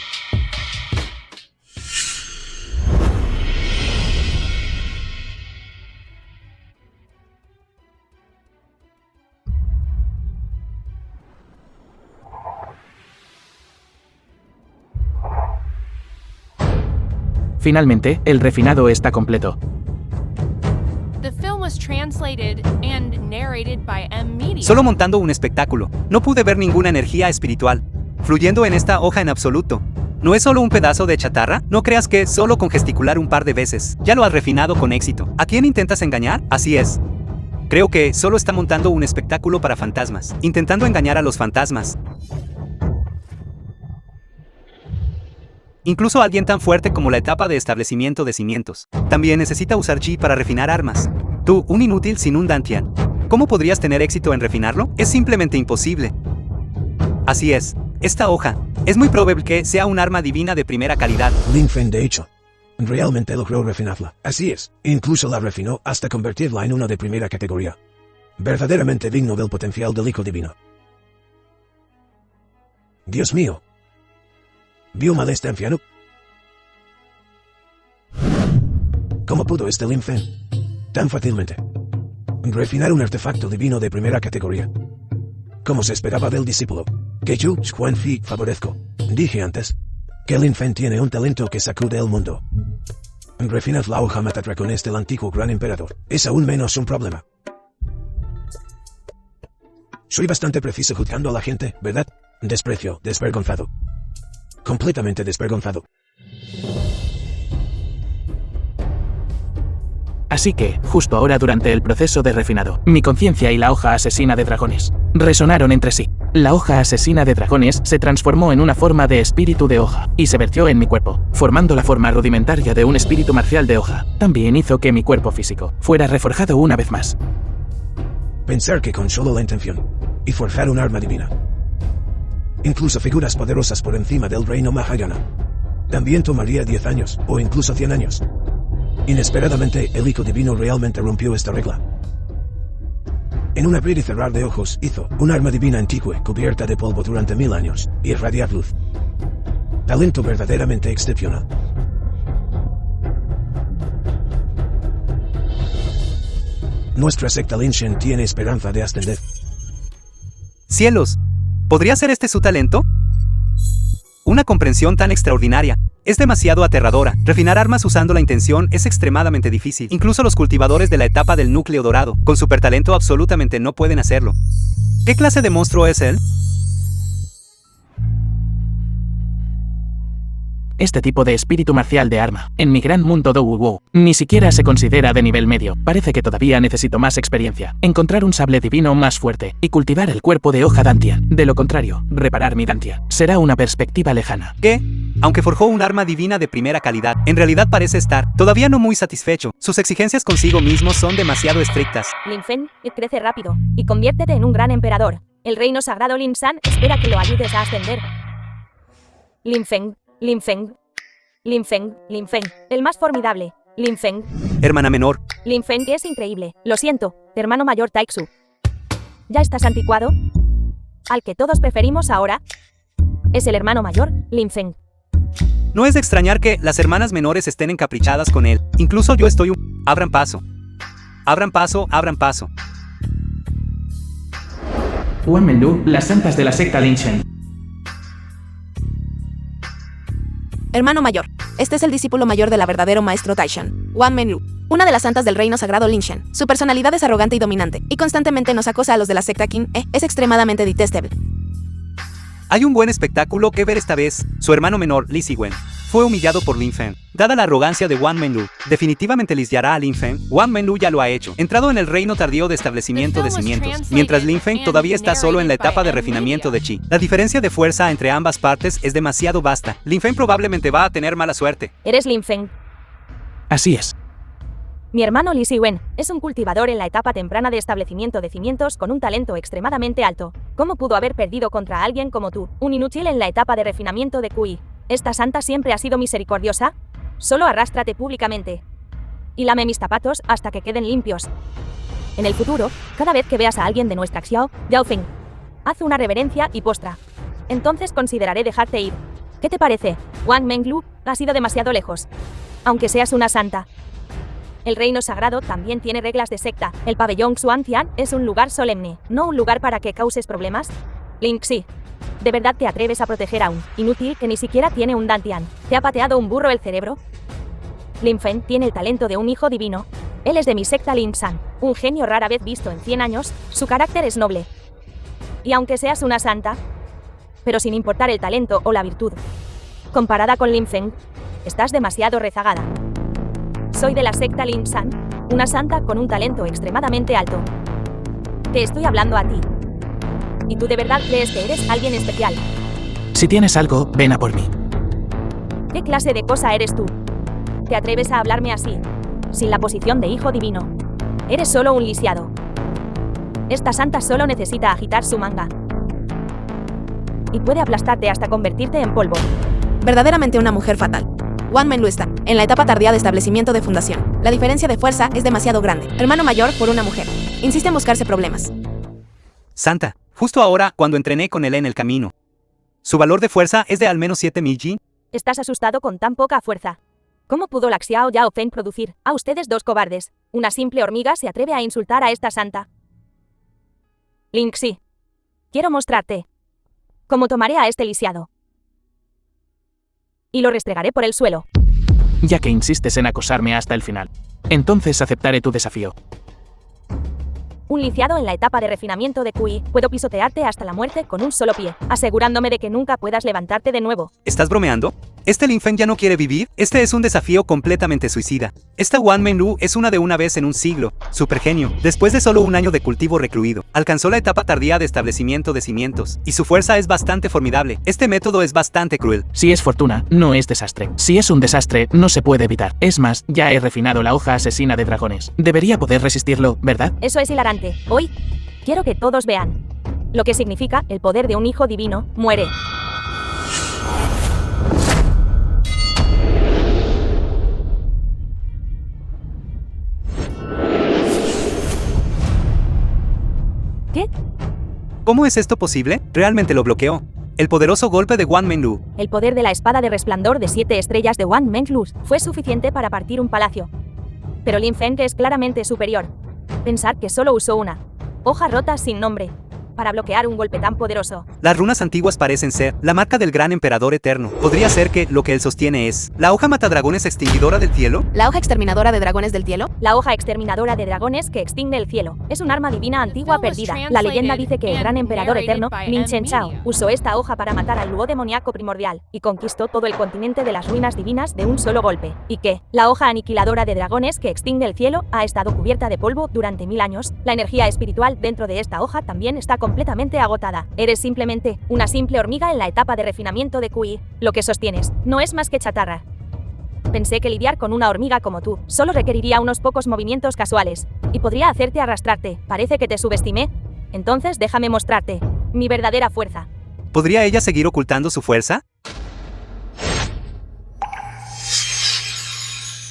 Finalmente, el refinado está completo. The film was translated and narrated by M. Media. Solo montando un espectáculo. No pude ver ninguna energía espiritual fluyendo en esta hoja en absoluto. ¿No es solo un pedazo de chatarra? No creas que solo con gesticular un par de veces ya lo has refinado con éxito. ¿A quién intentas engañar? Así es. Creo que solo está montando un espectáculo para fantasmas, intentando engañar a los fantasmas. Incluso alguien tan fuerte como la etapa de establecimiento de cimientos también necesita usar chi para refinar armas. Tú, un inútil sin un Dantian. ¿Cómo podrías tener éxito en refinarlo? Es simplemente imposible. Así es. Esta hoja es muy probable que sea un arma divina de primera calidad. Lin Feng, de hecho, realmente logró refinarla. Así es. Incluso la refinó hasta convertirla en una de primera categoría. Verdaderamente digno del potencial del hijo divino. Dios mío. ¿Vio mal este anciano? ¿Cómo pudo este Lin Feng tan fácilmente refinar un artefacto divino de primera categoría? Como se esperaba del discípulo Que yo, Juan Fi, favorezco. Dije antes que Lin Fen tiene un talento que sacude el mundo. Refinad la hoja matadragones del antiguo gran emperador. Es aún menos un problema. Soy bastante preciso juzgando a la gente, ¿verdad? Desprecio, desvergonzado. Completamente desvergonzado. Así que, justo ahora durante el proceso de refinado, mi conciencia y la hoja asesina de dragones resonaron entre sí. La hoja asesina de dragones se transformó en una forma de espíritu de hoja y se vertió en mi cuerpo, formando la forma rudimentaria de un espíritu marcial de hoja. También hizo que mi cuerpo físico fuera reforjado una vez más. Pensar que con solo la intención y forjar un arma divina, incluso figuras poderosas por encima del reino Mahayana, también tomaría 10 años o incluso 100 años. Inesperadamente, el hijo divino realmente rompió esta regla. En un abrir y cerrar de ojos, hizo un arma divina antigua cubierta de polvo durante 1000 años y irradiar luz. Talento verdaderamente excepcional. Nuestra secta Lin Shen tiene esperanza de ascender. ¡Cielos! ¿Podría ser este su talento? Una comprensión tan extraordinaria. Es demasiado aterradora. Refinar armas usando la intención es extremadamente difícil. Incluso los cultivadores de la etapa del núcleo dorado, con supertalento absolutamente no pueden hacerlo. ¿Qué clase de monstruo es él? Este tipo de espíritu marcial de arma, en mi gran mundo Dowu, ni siquiera se considera de nivel medio. Parece que todavía necesito más experiencia, encontrar un sable divino más fuerte y cultivar el cuerpo de hoja Dantian. De lo contrario, reparar mi Dantia será una perspectiva lejana. Que, aunque forjó un arma divina de primera calidad, en realidad parece estar todavía no muy satisfecho. Sus exigencias consigo mismo son demasiado estrictas. Lin Fen, crece rápido y conviértete en un gran emperador. El reino sagrado Lin San espera que lo ayudes a ascender. Lin Feng, Lin Feng, Lin Feng, Lin Feng, el más formidable. Lin Feng, Hermana menor, Lin Feng es increíble. Lo siento, hermano mayor Taixu. ¿Ya estás anticuado? Al que todos preferimos ahora es el hermano mayor, Lin Feng. no es de extrañar que las hermanas menores estén encaprichadas con él. Incluso yo estoy un... Abran paso. Abran paso, abran paso. Wan Menlu, las santas de la secta Lin Shen. Hermano mayor. Este es el discípulo mayor del verdadero maestro Taishan, Wan Menlu, una de las santas del reino sagrado Lin Shen. Su personalidad es arrogante y dominante, y constantemente nos acosa a los de la secta Qin. Es extremadamente detestable. Hay un buen espectáculo que ver esta vez. Su hermano menor, Li Ziwen, fue humillado por Lin Fen. Dada la arrogancia de Wan Menlu, definitivamente listará a Lin Fen. Wan Menlu ya lo ha hecho, entrado en el reino tardío de establecimiento de cimientos, mientras Lin Fen todavía está solo en la etapa de refinamiento de chi. La diferencia de fuerza entre ambas partes es demasiado vasta. Lin Fen probablemente va a tener mala suerte. Eres Lin Feng. Así es. Mi hermano Li Ziwen es un cultivador en la etapa temprana de establecimiento de cimientos con un talento extremadamente alto. ¿Cómo pudo haber perdido contra alguien como tú, un inútil en la etapa de refinamiento de QI? ¿Esta santa siempre ha sido misericordiosa? Solo arrástrate públicamente y lame mis zapatos hasta que queden limpios. En el futuro, cada vez que veas a alguien de nuestra Xiao, Yao Feng, haz una reverencia y postra. Entonces consideraré dejarte ir. ¿Qué te parece? Wang Menglu, has ido demasiado lejos. Aunque seas una santa. El reino sagrado también tiene reglas de secta. El pabellón Xuantian es un lugar solemne, no un lugar para que causes problemas. Lingxi, ¿de verdad te atreves a proteger a un inútil que ni siquiera tiene un Dantian? ¿Te ha pateado un burro el cerebro? Lin Fen tiene el talento de un hijo divino. Él es de mi secta Lin San, un genio rara vez visto en 100 años, su carácter es noble. Y aunque seas una santa, pero sin importar el talento o la virtud, comparada con Lin Fen, estás demasiado rezagada. Soy de la secta Lin San, una santa con un talento extremadamente alto. Te estoy hablando a ti. ¿Y tú de verdad crees que eres alguien especial? Si tienes algo, ven a por mí. ¿Qué clase de cosa eres tú? ¿Te atreves a hablarme así, sin la posición de hijo divino? Eres solo un lisiado. Esta santa solo necesita agitar su manga. Y puede aplastarte hasta convertirte en polvo. Verdaderamente una mujer fatal. Wan Menlu está en la etapa tardía de establecimiento de fundación. La diferencia de fuerza es demasiado grande. Hermano mayor por una mujer. Insiste en buscarse problemas. Santa, justo ahora, cuando entrené con él en el camino. Su valor de fuerza es de al menos 7000 Ji. Estás asustado con tan poca fuerza. ¿Cómo pudo la Xiao Yao Feng producir a ustedes dos cobardes? Una simple hormiga se atreve a insultar a esta santa. Lingxi, quiero mostrarte Como tomaré a este lisiado y lo restregaré por el suelo. Ya que insistes en acosarme hasta el final. Entonces aceptaré tu desafío. Un lisiado en la etapa de refinamiento de QI, puedo pisotearte hasta la muerte con un solo pie, asegurándome de que nunca puedas levantarte de nuevo. ¿Estás bromeando? ¿Este Lin Feng ya no quiere vivir? Este es un desafío completamente suicida. Esta Wan Menglu es una vez en un siglo. Super genio. Después de solo un año de cultivo recluido, alcanzó la etapa tardía de establecimiento de cimientos, y su fuerza es bastante formidable. Este método es bastante cruel. Si es fortuna, no es desastre. Si es un desastre, no se puede evitar. Es más, ya he refinado la hoja asesina de dragones. Debería poder resistirlo, ¿verdad? Eso es hilarante. Hoy, quiero que todos vean lo que significa el poder de un hijo divino. Muere. ¿Qué? ¿Cómo es esto posible? Realmente lo bloqueó. El poderoso golpe de Wan Menglu. El poder de la espada de resplandor de 7 estrellas de Wan Menglu fue suficiente para partir un palacio. Pero Lin Feng es claramente superior. Pensar que solo usó una hoja rota sin nombre para bloquear un golpe tan poderoso. Las runas antiguas parecen ser la marca del gran emperador eterno. Podría ser que lo que él sostiene es la hoja matadragones extinguidora del cielo. ¿La hoja exterminadora de dragones del cielo? La hoja exterminadora de dragones que extingue el cielo. Es un arma divina antigua perdida. La leyenda dice que el gran emperador eterno, Lin Chen Chao, usó esta hoja para matar al luo demoníaco primordial y conquistó todo el continente de las ruinas divinas de un solo golpe. Y que la hoja aniquiladora de dragones que extingue el cielo ha estado cubierta de polvo durante 1000 años. La energía espiritual dentro de esta hoja también está completamente agotada. Eres simplemente una simple hormiga en la etapa de refinamiento de QI. Lo que sostienes no es más que chatarra. Pensé que lidiar con una hormiga como tú solo requeriría unos pocos movimientos casuales y podría hacerte arrastrarte. Parece que te subestimé. Entonces déjame mostrarte mi verdadera fuerza. ¿Podría ella seguir ocultando su fuerza?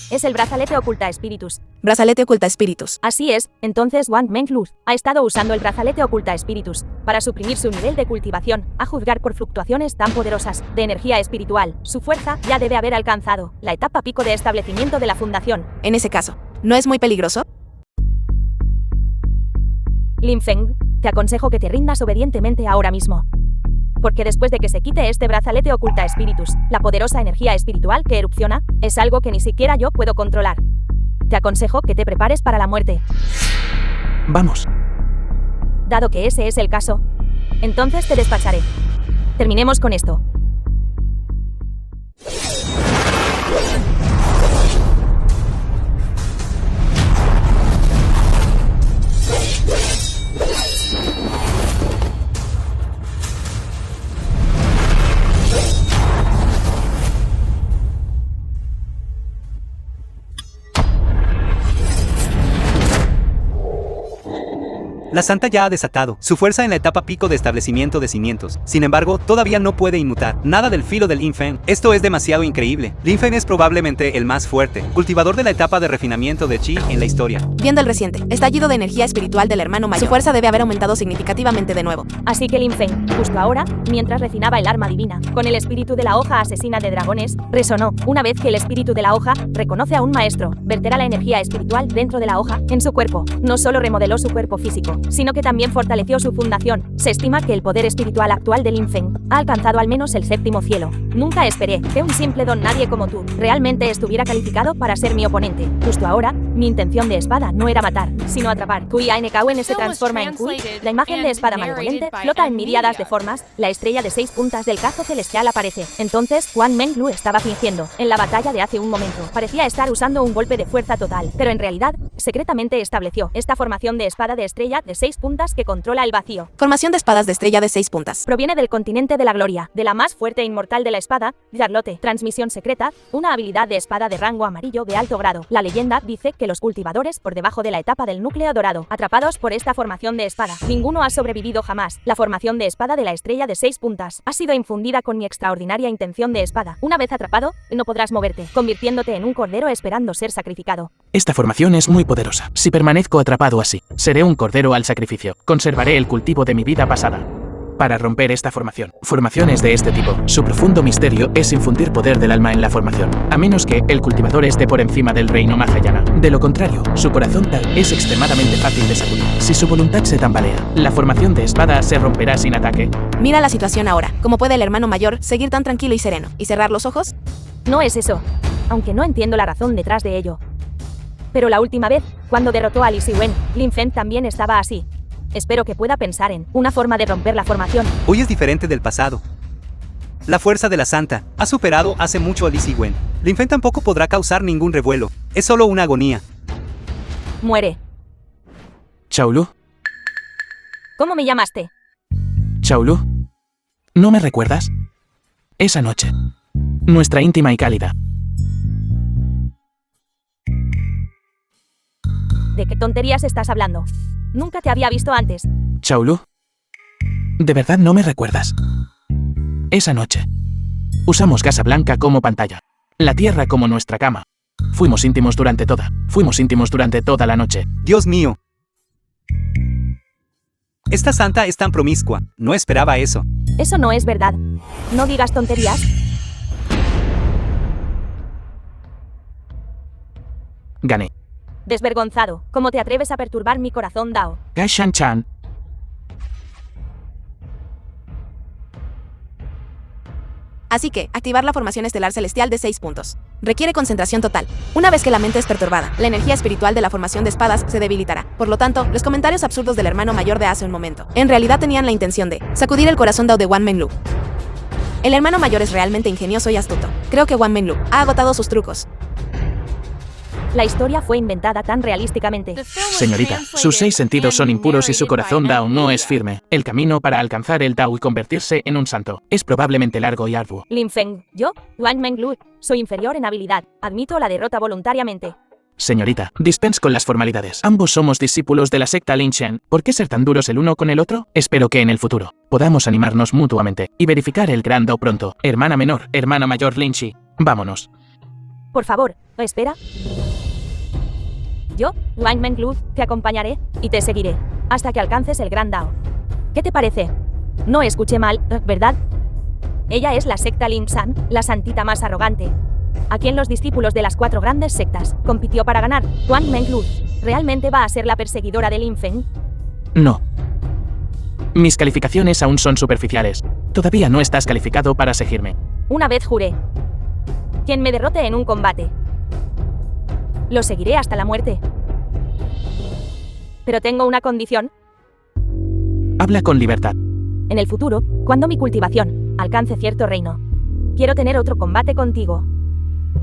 Es el brazalete oculta espíritus. Brazalete oculta espíritus. Así es, entonces Wan Menglu ha estado usando el brazalete oculta espíritus para suprimir su nivel de cultivación, a juzgar por fluctuaciones tan poderosas de energía espiritual. Su fuerza ya debe haber alcanzado la etapa pico de establecimiento de la fundación. En ese caso, ¿no es muy peligroso? Lin Feng, te aconsejo que te rindas obedientemente ahora mismo. Porque después de que se quite este brazalete oculta espíritus, la poderosa energía espiritual que erupciona es algo que ni siquiera yo puedo controlar. Te aconsejo que te prepares para la muerte. Vamos. Dado que ese es el caso, entonces te despacharé. Terminemos con esto. La santa ya ha desatado su fuerza en la etapa pico de establecimiento de cimientos. Sin embargo, todavía no puede inmutar nada del filo del Lin Feng. Esto es demasiado increíble. Lin Feng es probablemente el más fuerte cultivador de la etapa de refinamiento de Qi en la historia. Viendo el reciente estallido de energía espiritual del hermano mayor, su fuerza debe haber aumentado significativamente de nuevo. Así que Lin Feng, justo ahora, mientras refinaba el arma divina, con el espíritu de la hoja asesina de dragones, resonó. Una vez que el espíritu de la hoja reconoce a un maestro, verterá la energía espiritual dentro de la hoja en su cuerpo. No solo remodeló su cuerpo físico, sino que también fortaleció su fundación. Se estima que el poder espiritual actual de Lin Feng ha alcanzado al menos el 7º cielo. Nunca esperé que un simple don nadie como tú realmente estuviera calificado para ser mi oponente. Justo ahora, mi intención de espada no era matar, sino atrapar. Kui Ainekawen se transforma en Kui. La imagen de espada malevolente flota en miríadas de formas. La estrella de 6 puntas del cazo celestial aparece. Entonces, Wan Menglu estaba fingiendo. En la batalla de hace un momento, parecía estar usando un golpe de fuerza total, pero en realidad, secretamente estableció esta formación de espada de estrella de 6 puntas que controla el vacío. Formación de espadas de estrella de 6 puntas. Proviene del continente de la gloria, de la más fuerte e inmortal de la espada, Yarlote. Transmisión secreta, una habilidad de espada de rango amarillo de alto grado. La leyenda dice que los cultivadores por debajo de la etapa del núcleo dorado, atrapados por esta formación de espada, ninguno ha sobrevivido jamás. La formación de espada de la estrella de 6 puntas ha sido infundida con mi extraordinaria intención de espada. Una vez atrapado, no podrás moverte, convirtiéndote en un cordero esperando ser sacrificado. Esta formación es muy poderosa. Si permanezco atrapado así, seré un cordero al sacrificio. Conservaré el cultivo de mi vida pasada. para romper esta formación. Formaciones de este tipo, su profundo misterio es infundir poder del alma en la formación, a menos que el cultivador esté por encima del reino Mahayana. De lo contrario, su corazón es extremadamente fácil de sacudir. Si su voluntad se tambalea, la formación de espada se romperá sin ataque. Mira la situación ahora. ¿Cómo puede el hermano mayor seguir tan tranquilo y sereno? ¿Y cerrar los ojos? No es eso, aunque no entiendo la razón detrás de ello. Pero la última vez, cuando derrotó a Li Ziwen, Lin Feng también estaba así. Espero que pueda pensar en una forma de romper la formación. Hoy es diferente del pasado. La fuerza de la Santa ha superado hace mucho a Li Ziwen. Lin Feng tampoco podrá causar ningún revuelo. Es solo una agonía. Muere. Chaolu, ¿Cómo me llamaste? Chaolu, ¿no me recuerdas? Esa noche, nuestra íntima y cálida. ¿De qué tonterías estás hablando? Nunca te había visto antes. Chaolu, ¿de verdad no me recuerdas? Esa noche, usamos Casa Blanca como pantalla, la tierra como nuestra cama. Fuimos íntimos durante toda la noche. Dios mío. Esta santa es tan promiscua. No esperaba eso. Eso no es verdad. No digas tonterías. Gané. Desvergonzado. ¿Cómo te atreves a perturbar mi corazón, Dao? Gai Shan-chan. Así que, activar la formación estelar celestial de 6 puntos. Requiere concentración total. Una vez que la mente es perturbada, la energía espiritual de la formación de espadas se debilitará. Por lo tanto, los comentarios absurdos del hermano mayor de hace un momento, en realidad tenían la intención de sacudir el corazón Dao de Wang Menglu. El hermano mayor es realmente ingenioso y astuto. Creo que Wang Menglu ha agotado sus trucos. La historia fue inventada tan realísticamente. Señorita, sus 6 sentidos son impuros y su corazón Dao no es firme. El camino para alcanzar el Dao y convertirse en un santo es probablemente largo y arduo. Lin Feng, yo, Wang Menglu, soy inferior en habilidad. Admito la derrota voluntariamente. Señorita, dispense con las formalidades. Ambos somos discípulos de la secta Lin Shen. ¿Por qué ser tan duros el uno con el otro? Espero que en el futuro podamos animarnos mutuamente y verificar el gran Dao pronto. Hermana menor, hermana mayor Lin Shi. Vámonos. Por favor, espera. Yo, Wang Menglu, te acompañaré y te seguiré hasta que alcances el gran Dao. ¿Qué te parece? No escuché mal, ¿verdad? Ella es la secta Lin Shan, la santita más arrogante. ¿A quién los discípulos de las 4 grandes sectas compitió para ganar? Wang Menglu, ¿realmente va a ser la perseguidora de Lin Feng? No. Mis calificaciones aún son superficiales. Todavía no estás calificado para seguirme. Una vez juré. Quien me derrote en un combate, lo seguiré hasta la muerte. Pero tengo una condición. Habla con libertad. En el futuro, cuando mi cultivación alcance cierto reino, quiero tener otro combate contigo.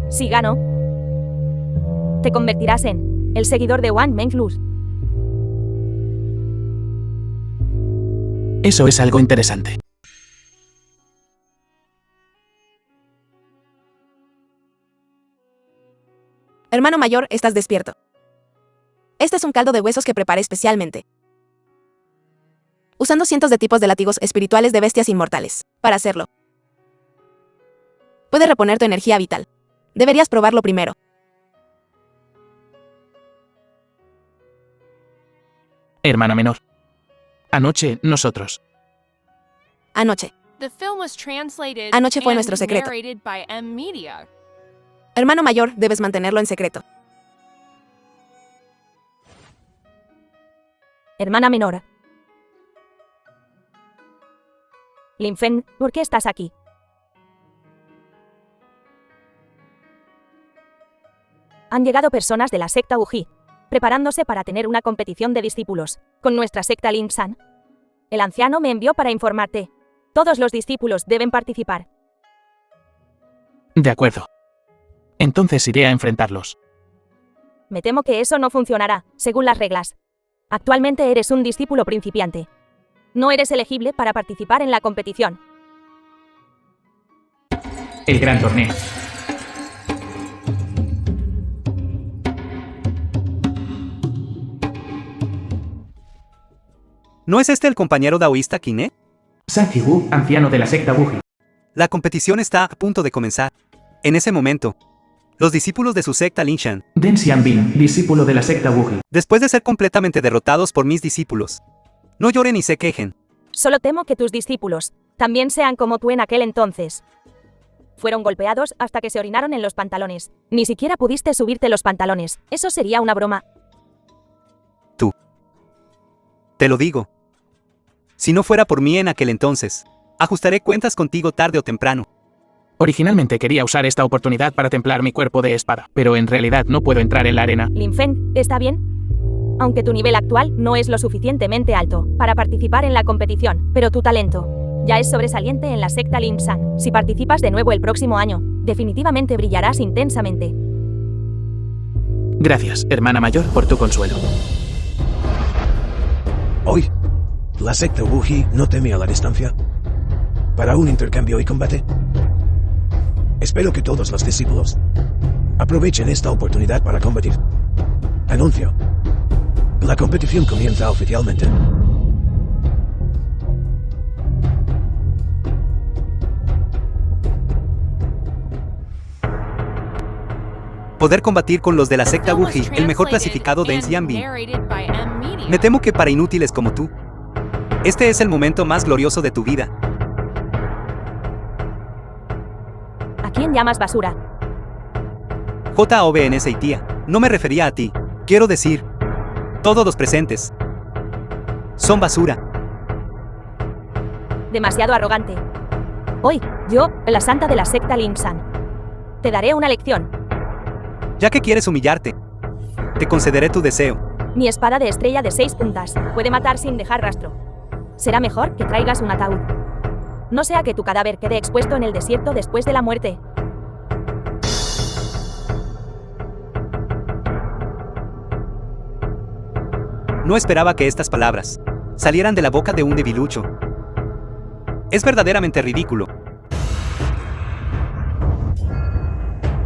Si gano, te convertirás en el seguidor de Wang Menglu. Eso es algo interesante. Hermano mayor, estás despierto. Este es un caldo de huesos que preparé especialmente, usando cientos de tipos de látigos espirituales de bestias inmortales. Para hacerlo, puede reponer tu energía vital. Deberías probarlo primero. Hermana menor. Anoche, nosotros. Anoche. Anoche fue nuestro secreto. Hermano mayor, debes mantenerlo en secreto. Hermana menor. Lin Feng, ¿por qué estás aquí? Han llegado personas de la secta Wuji, preparándose para tener una competición de discípulos con nuestra secta Lin Shan. El anciano me envió para informarte. Todos los discípulos deben participar. De acuerdo. Entonces iré a enfrentarlos. Me temo que eso no funcionará, según las reglas. Actualmente eres un discípulo principiante. No eres elegible para participar en la competición. El gran torneo. ¿No es este el compañero daoísta Qin? San Wu, anciano de la secta Wuji. La competición está a punto de comenzar. En ese momento, los discípulos de su secta Lin Shan, Deng Xianbin, discípulo de la secta Wuji. después de ser completamente derrotados por mis discípulos, no lloren ni se quejen. Solo temo que tus discípulos también sean como tú en aquel entonces. Fueron golpeados hasta que se orinaron en los pantalones. Ni siquiera pudiste subirte los pantalones. Eso sería una broma. Tú. Te lo digo. Si no fuera por mí en aquel entonces, ajustaré cuentas contigo tarde o temprano. Originalmente quería usar esta oportunidad para templar mi cuerpo de espada, pero en realidad no puedo entrar en la arena. Lin Feng, ¿está bien? Aunque tu nivel actual no es lo suficientemente alto para participar en la competición, pero tu talento ya es sobresaliente en la secta Lin San. Si participas de nuevo el próximo año, definitivamente brillarás intensamente. Gracias, hermana mayor, por tu consuelo. Hoy, la secta Wuji no teme a la distancia. Para un intercambio y combate. Espero que todos los discípulos aprovechen esta oportunidad para combatir. Anuncio. La competición comienza oficialmente. Poder combatir con los de la secta Wuji, el mejor clasificado de Xianbin. Me temo que para inútiles como tú. Este es el momento más glorioso de tu vida. ¿A quién llamas basura? JOBNS y tía, no me refería a ti. Quiero decir, todos los presentes son basura. Demasiado arrogante. Hoy, yo, la santa de la secta Lin San, te daré una lección. Ya que quieres humillarte, te concederé tu deseo. Mi espada de estrella de 6 puntas puede matar sin dejar rastro. Será mejor que traigas un ataúd. No sea que tu cadáver quede expuesto en el desierto después de la muerte. No esperaba que estas palabras salieran de la boca de un debilucho. Es verdaderamente ridículo.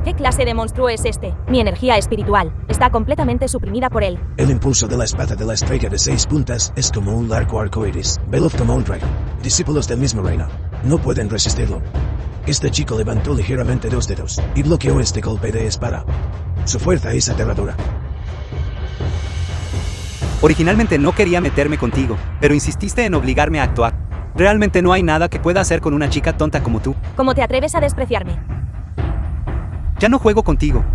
¿Qué clase de monstruo es este? Mi energía espiritual está completamente suprimida por él. El impulso de la espada de la estrella de 6 puntas es como un largo arcoíris, veloz como un rayo. Discípulos del mismo reino no pueden resistirlo. Este chico levantó ligeramente 2 dedos y bloqueó este golpe de espada. Su fuerza es aterradora. Originalmente no quería meterme contigo, pero insististe en obligarme a actuar. Realmente no hay nada que pueda hacer con una chica tonta como tú. ¿Cómo te atreves a despreciarme? Ya no juego contigo.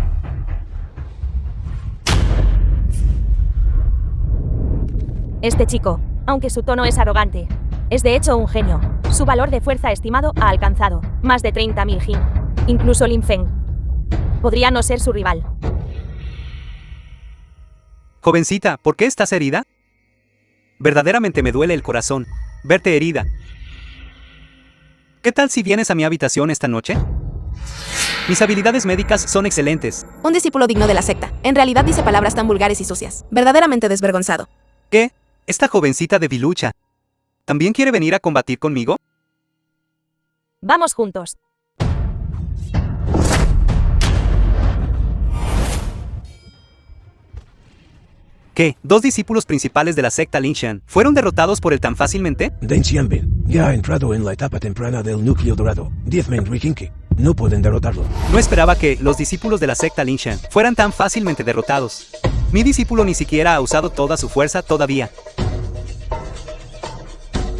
Este chico, aunque su tono es arrogante, es de hecho un genio. Su valor de fuerza estimado ha alcanzado más de 30.000 Jin. Incluso Lin Feng podría no ser su rival. Jovencita, ¿por qué estás herida? Verdaderamente me duele el corazón verte herida. ¿Qué tal si vienes a mi habitación esta noche? Mis habilidades médicas son excelentes. Un discípulo digno de la secta. En realidad dice palabras tan vulgares y sucias. Verdaderamente desvergonzado. ¿Qué? ¿Esta jovencita de Vilucha también quiere venir a combatir conmigo? Vamos juntos. ¿Qué? ¿2 discípulos principales de la secta Linshan fueron derrotados por él tan fácilmente? Deng Xianbin ya ha entrado en la etapa temprana del núcleo dorado. 10 Menrikinki no pueden derrotarlo. No esperaba que los discípulos de la secta Linshan fueran tan fácilmente derrotados. Mi discípulo ni siquiera ha usado toda su fuerza todavía.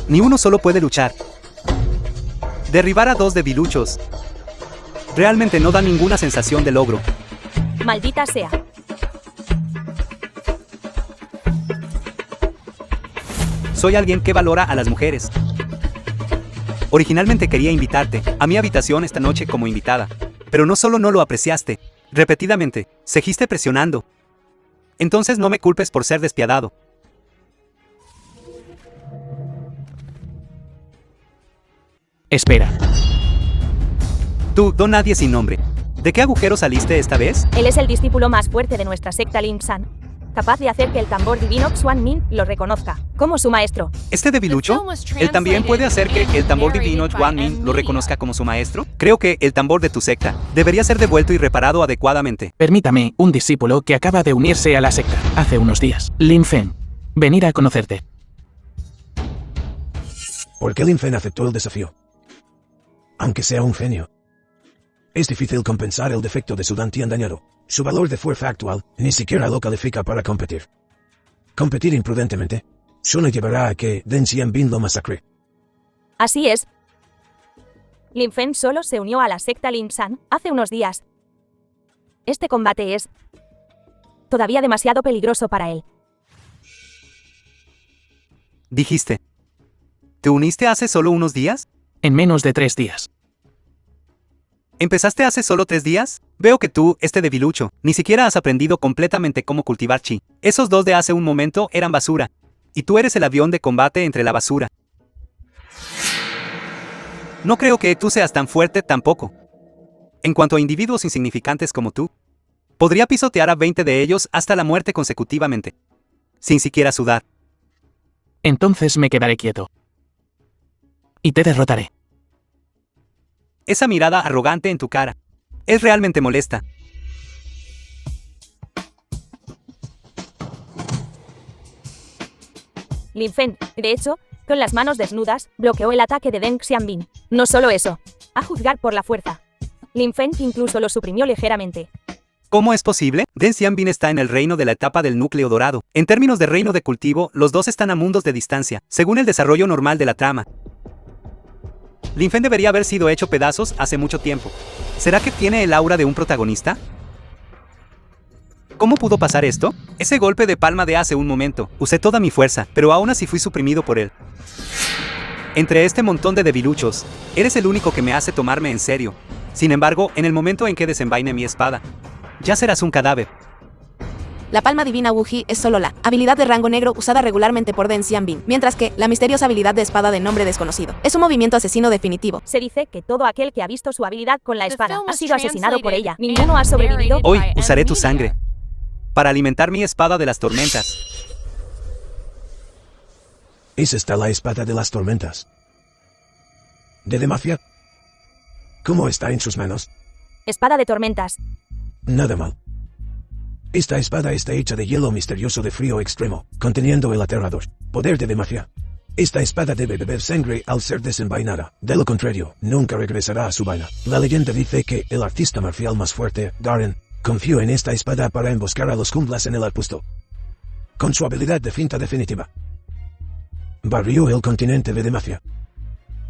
Ni uno solo puede luchar. Derribar a 2 debiluchos realmente no da ninguna sensación de logro. Maldita sea. Soy alguien que valora a las mujeres. Originalmente quería invitarte a mi habitación esta noche como invitada, pero no solo no lo apreciaste, repetidamente, seguiste presionando. Entonces no me culpes por ser despiadado. Espera. Tú, don nadie sin nombre. ¿De qué agujero saliste esta vez? Él es el discípulo más fuerte de nuestra secta Lin San, capaz de hacer que el tambor divino Xuan Min lo reconozca como su maestro. ¿Este debilucho? ¿Él también puede hacer que el tambor divino Xuan Min lo reconozca como su maestro? Creo que el tambor de tu secta debería ser devuelto y reparado adecuadamente. Permítame, un discípulo que acaba de unirse a la secta hace unos días. Lin Feng. Venir a conocerte. ¿Por qué Lin Feng aceptó el desafío? Aunque sea un genio. Es difícil compensar el defecto de su Dantian dañado. Su valor de fuerza actual ni siquiera lo califica para competir. Competir imprudentemente Solo llevará a que Deng Xiaobin lo masacre. Así es. Lin Feng solo se unió a la secta Lin Shan hace unos días. Este combate es todavía demasiado peligroso para él. Dijiste. ¿Te uniste hace solo unos días? En menos de 3 días. ¿Empezaste hace solo 3 días? Veo que tú, este debilucho, ni siquiera has aprendido completamente cómo cultivar chi. Esos dos de hace un momento eran basura. Y tú eres el avión de combate entre la basura. No creo que tú seas tan fuerte tampoco. En cuanto a individuos insignificantes como tú, podría pisotear a 20 de ellos hasta la muerte consecutivamente. Sin siquiera sudar. Entonces me quedaré quieto. Y te derrotaré. Esa mirada arrogante en tu cara es realmente molesta. Lin Feng, de hecho, con las manos desnudas, bloqueó el ataque de Deng Xiaobin. No solo eso, a juzgar por la fuerza. Lin Feng incluso lo suprimió ligeramente. ¿Cómo es posible? Deng Xiaobin está en el reino de la etapa del núcleo dorado. En términos de reino de cultivo, los dos están a mundos de distancia, según el desarrollo normal de la trama. Lin Feng debería haber sido hecho pedazos hace mucho tiempo. ¿Será que tiene el aura de un protagonista? ¿Cómo pudo pasar esto? Ese golpe de palma de hace un momento. Usé toda mi fuerza, pero aún así fui suprimido por él. Entre este montón de debiluchos, eres el único que me hace tomarme en serio. Sin embargo, en el momento en que desenvaine mi espada, ya serás un cadáver. La palma divina Wuji es solo la habilidad de rango negro usada regularmente por Deng Xiaobin, mientras que la misteriosa habilidad de espada de nombre desconocido es un movimiento asesino definitivo. Se dice que todo aquel que ha visto su habilidad con la The espada film ha was sido asesinado por ella. translated Ninguno ha and sobrevivido. narrated Hoy by usaré tu M. sangre Media. para alimentar mi espada de las tormentas. ¿Es esta la espada de las tormentas? ¿De Demacia? ¿Cómo está en sus manos? Espada de tormentas. Nada mal. Esta espada está hecha de hielo misterioso de frío extremo, conteniendo el aterrador poder de Demacia. Esta espada debe beber sangre al ser desenvainada. De lo contrario, nunca regresará a su vaina. La leyenda dice que el artista marcial más fuerte, Darren, confió en esta espada para emboscar a los Kumblas en el arbusto. Con su habilidad de finta definitiva, barrió el continente de Demacia.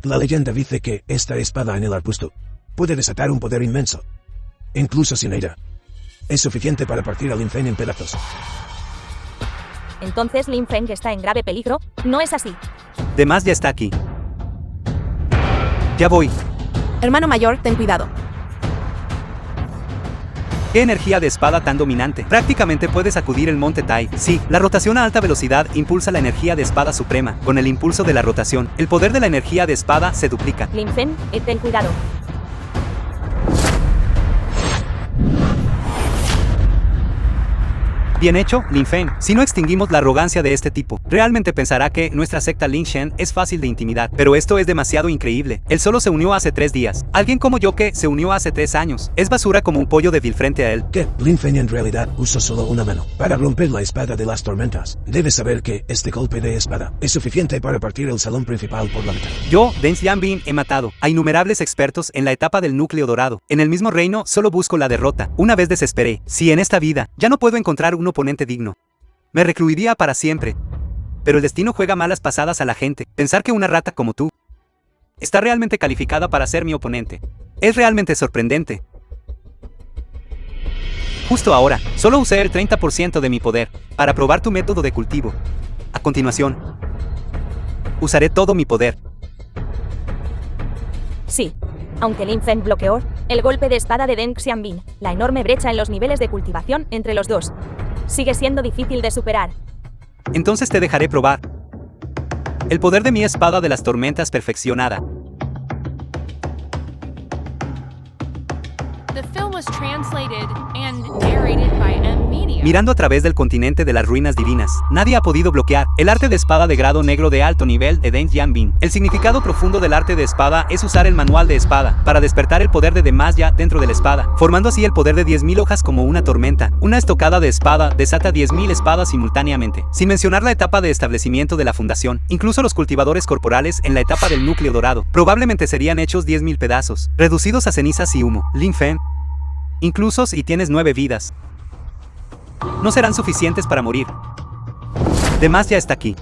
La leyenda dice que esta espada en el arbusto puede desatar un poder inmenso. Incluso sin ella, es suficiente para partir a Lin Feng en pedazos. Entonces Lin Feng está en grave peligro. No es así. Demás ya está aquí. Ya voy. Hermano mayor, ten cuidado. ¡Qué energía de espada tan dominante! Prácticamente puedes sacudir el monte Tai. Sí, la rotación a alta velocidad impulsa la energía de espada suprema. Con el impulso de la rotación, el poder de la energía de espada se duplica. Lin Feng, ten cuidado. Bien hecho, Lin Feng. Si no extinguimos la arrogancia de este tipo, realmente pensará que nuestra secta Lin Shan es fácil de intimidar. Pero esto es demasiado increíble. Él solo se unió hace 3 días. Alguien como yo que se unió hace 3 años. Es basura como un pollo débil frente a él. Que Lin Feng en realidad usó solo una mano para romper la espada de las tormentas. Debes saber que este golpe de espada es suficiente para partir el salón principal por la mitad. Yo, Deng Xiaobin, he matado a innumerables expertos en la etapa del núcleo dorado. En el mismo reino solo busco la derrota. Una vez desesperé. Si en esta vida ya no puedo encontrar un oponente digno, me recluiría para siempre. Pero el destino juega malas pasadas a la gente. Pensar que una rata como tú está realmente calificada para ser mi oponente es realmente sorprendente. Justo ahora, solo usé el 30% de mi poder para probar tu método de cultivo. A continuación, usaré todo mi poder. Sí. Aunque Lin Feng bloqueó el golpe de espada de Deng Xiaobin, la enorme brecha en los niveles de cultivación entre los dos sigue siendo difícil de superar. Entonces te dejaré probar el poder de mi espada de las tormentas perfeccionada. The film was translated and narrated by M. Media. Mirando a través del continente de las ruinas divinas, nadie ha podido bloquear el arte de espada de grado negro de alto nivel de Deng Xiaobin. El significado profundo del arte de espada es usar el manual de espada para despertar el poder de Demacia dentro de la espada, formando así el poder de 10.000 hojas como una tormenta. Una estocada de espada desata 10.000 espadas simultáneamente, sin mencionar la etapa de establecimiento de la fundación. Incluso los cultivadores corporales en la etapa del núcleo dorado probablemente serían hechos 10.000 pedazos, reducidos a cenizas y humo. Lin Feng, incluso si tienes 9 vidas, no serán suficientes para morir. Demacia está aquí.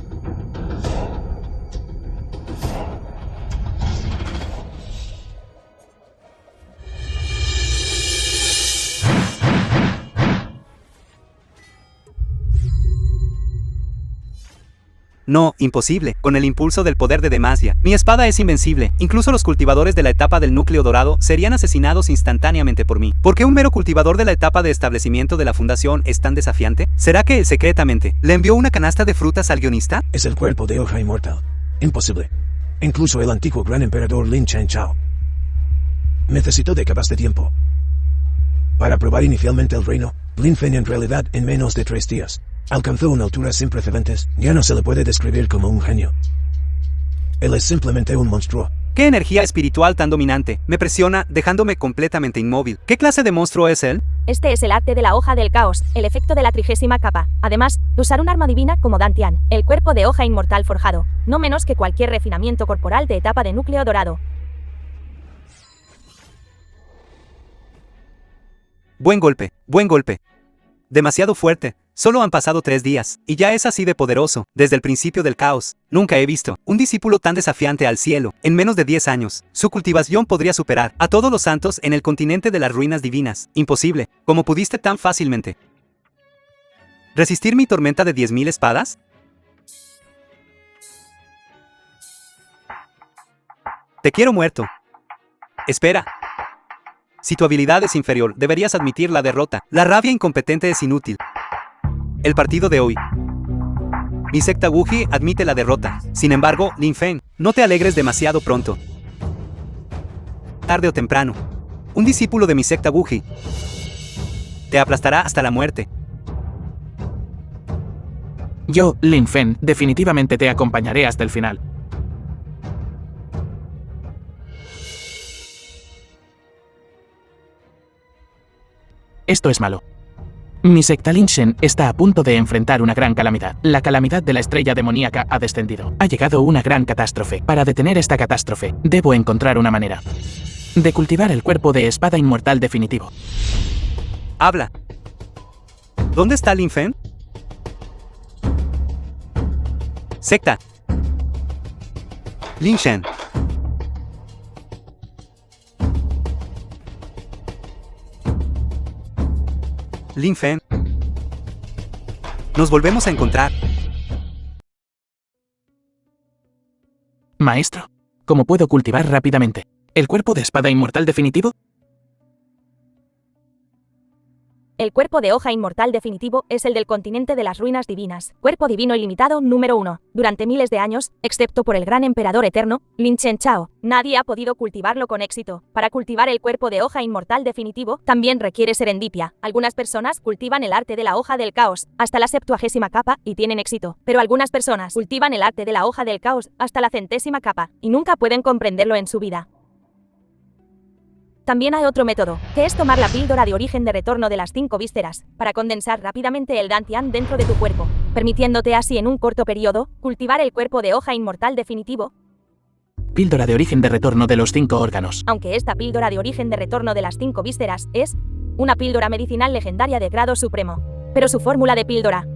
No, imposible. Con el impulso del poder de Demacia, mi espada es invencible. Incluso los cultivadores de la etapa del núcleo dorado serían asesinados instantáneamente por mí. ¿Por qué un mero cultivador de la etapa de establecimiento de la fundación es tan desafiante? ¿Será que, secretamente, le envió una canasta de frutas al guionista? Es el cuerpo de hoja inmortal. Imposible. Incluso el antiguo gran emperador Lin Chen Chao necesitó décadas de tiempo para probar inicialmente el reino. Lin Fen en realidad en menos de 3 días alcanzó una altura sin precedentes. Ya no se le puede describir como un genio. Él es simplemente un monstruo. ¿Qué energía espiritual tan dominante? Me presiona, dejándome completamente inmóvil. ¿Qué clase de monstruo es él? Este es el arte de la hoja del caos, el efecto de la 30ª capa. Además, usar un arma divina como Dantian, el cuerpo de hoja inmortal forjado, no menos que cualquier refinamiento corporal de etapa de núcleo dorado. Buen golpe, buen golpe. Demasiado fuerte. Solo han pasado 3 días, y ya es así de poderoso. Desde el principio del caos, nunca he visto un discípulo tan desafiante al cielo. En menos de 10 años, su cultivación podría superar a todos los santos en el continente de las ruinas divinas. Imposible. ¿Cómo pudiste tan fácilmente resistir mi tormenta de 10.000 espadas? Te quiero muerto. Espera. Si tu habilidad es inferior, deberías admitir la derrota. La rabia incompetente es inútil. El partido de hoy. Mi secta Wuji admite la derrota. Sin embargo, Lin Fen, no te alegres demasiado pronto. Tarde o temprano, un discípulo de mi secta Wuji te aplastará hasta la muerte. Yo, Lin Fen, definitivamente te acompañaré hasta el final. Esto es malo. Mi secta Lin Shen está a punto de enfrentar una gran calamidad. La calamidad de la estrella demoníaca ha descendido. Ha llegado una gran catástrofe. Para detener esta catástrofe, debo encontrar una manera de cultivar el cuerpo de espada inmortal definitivo. Habla. ¿Dónde está Lin Fen? Secta Lin Shen. Lin Fen. Nos volvemos a encontrar. Maestro, ¿cómo puedo cultivar rápidamente el cuerpo de espada inmortal definitivo? El cuerpo de hoja inmortal definitivo es el del continente de las ruinas divinas, cuerpo divino ilimitado número 1. Durante miles de años, excepto por el gran emperador eterno, Lin Chen Chao, nadie ha podido cultivarlo con éxito. Para cultivar el cuerpo de hoja inmortal definitivo, también requiere serendipia. Algunas personas cultivan el arte de la hoja del caos hasta la 70ª capa y tienen éxito, pero algunas personas cultivan el arte de la hoja del caos hasta la 100ª capa y nunca pueden comprenderlo en su vida. También hay otro método, que es tomar la píldora de origen de retorno de las 5 vísceras, para condensar rápidamente el Dantian dentro de tu cuerpo, permitiéndote así en un corto periodo, cultivar el cuerpo de hoja inmortal definitivo. Píldora de origen de retorno de los 5 órganos. Aunque esta píldora de origen de retorno de las 5 vísceras es una píldora medicinal legendaria de grado supremo, pero su fórmula de píldora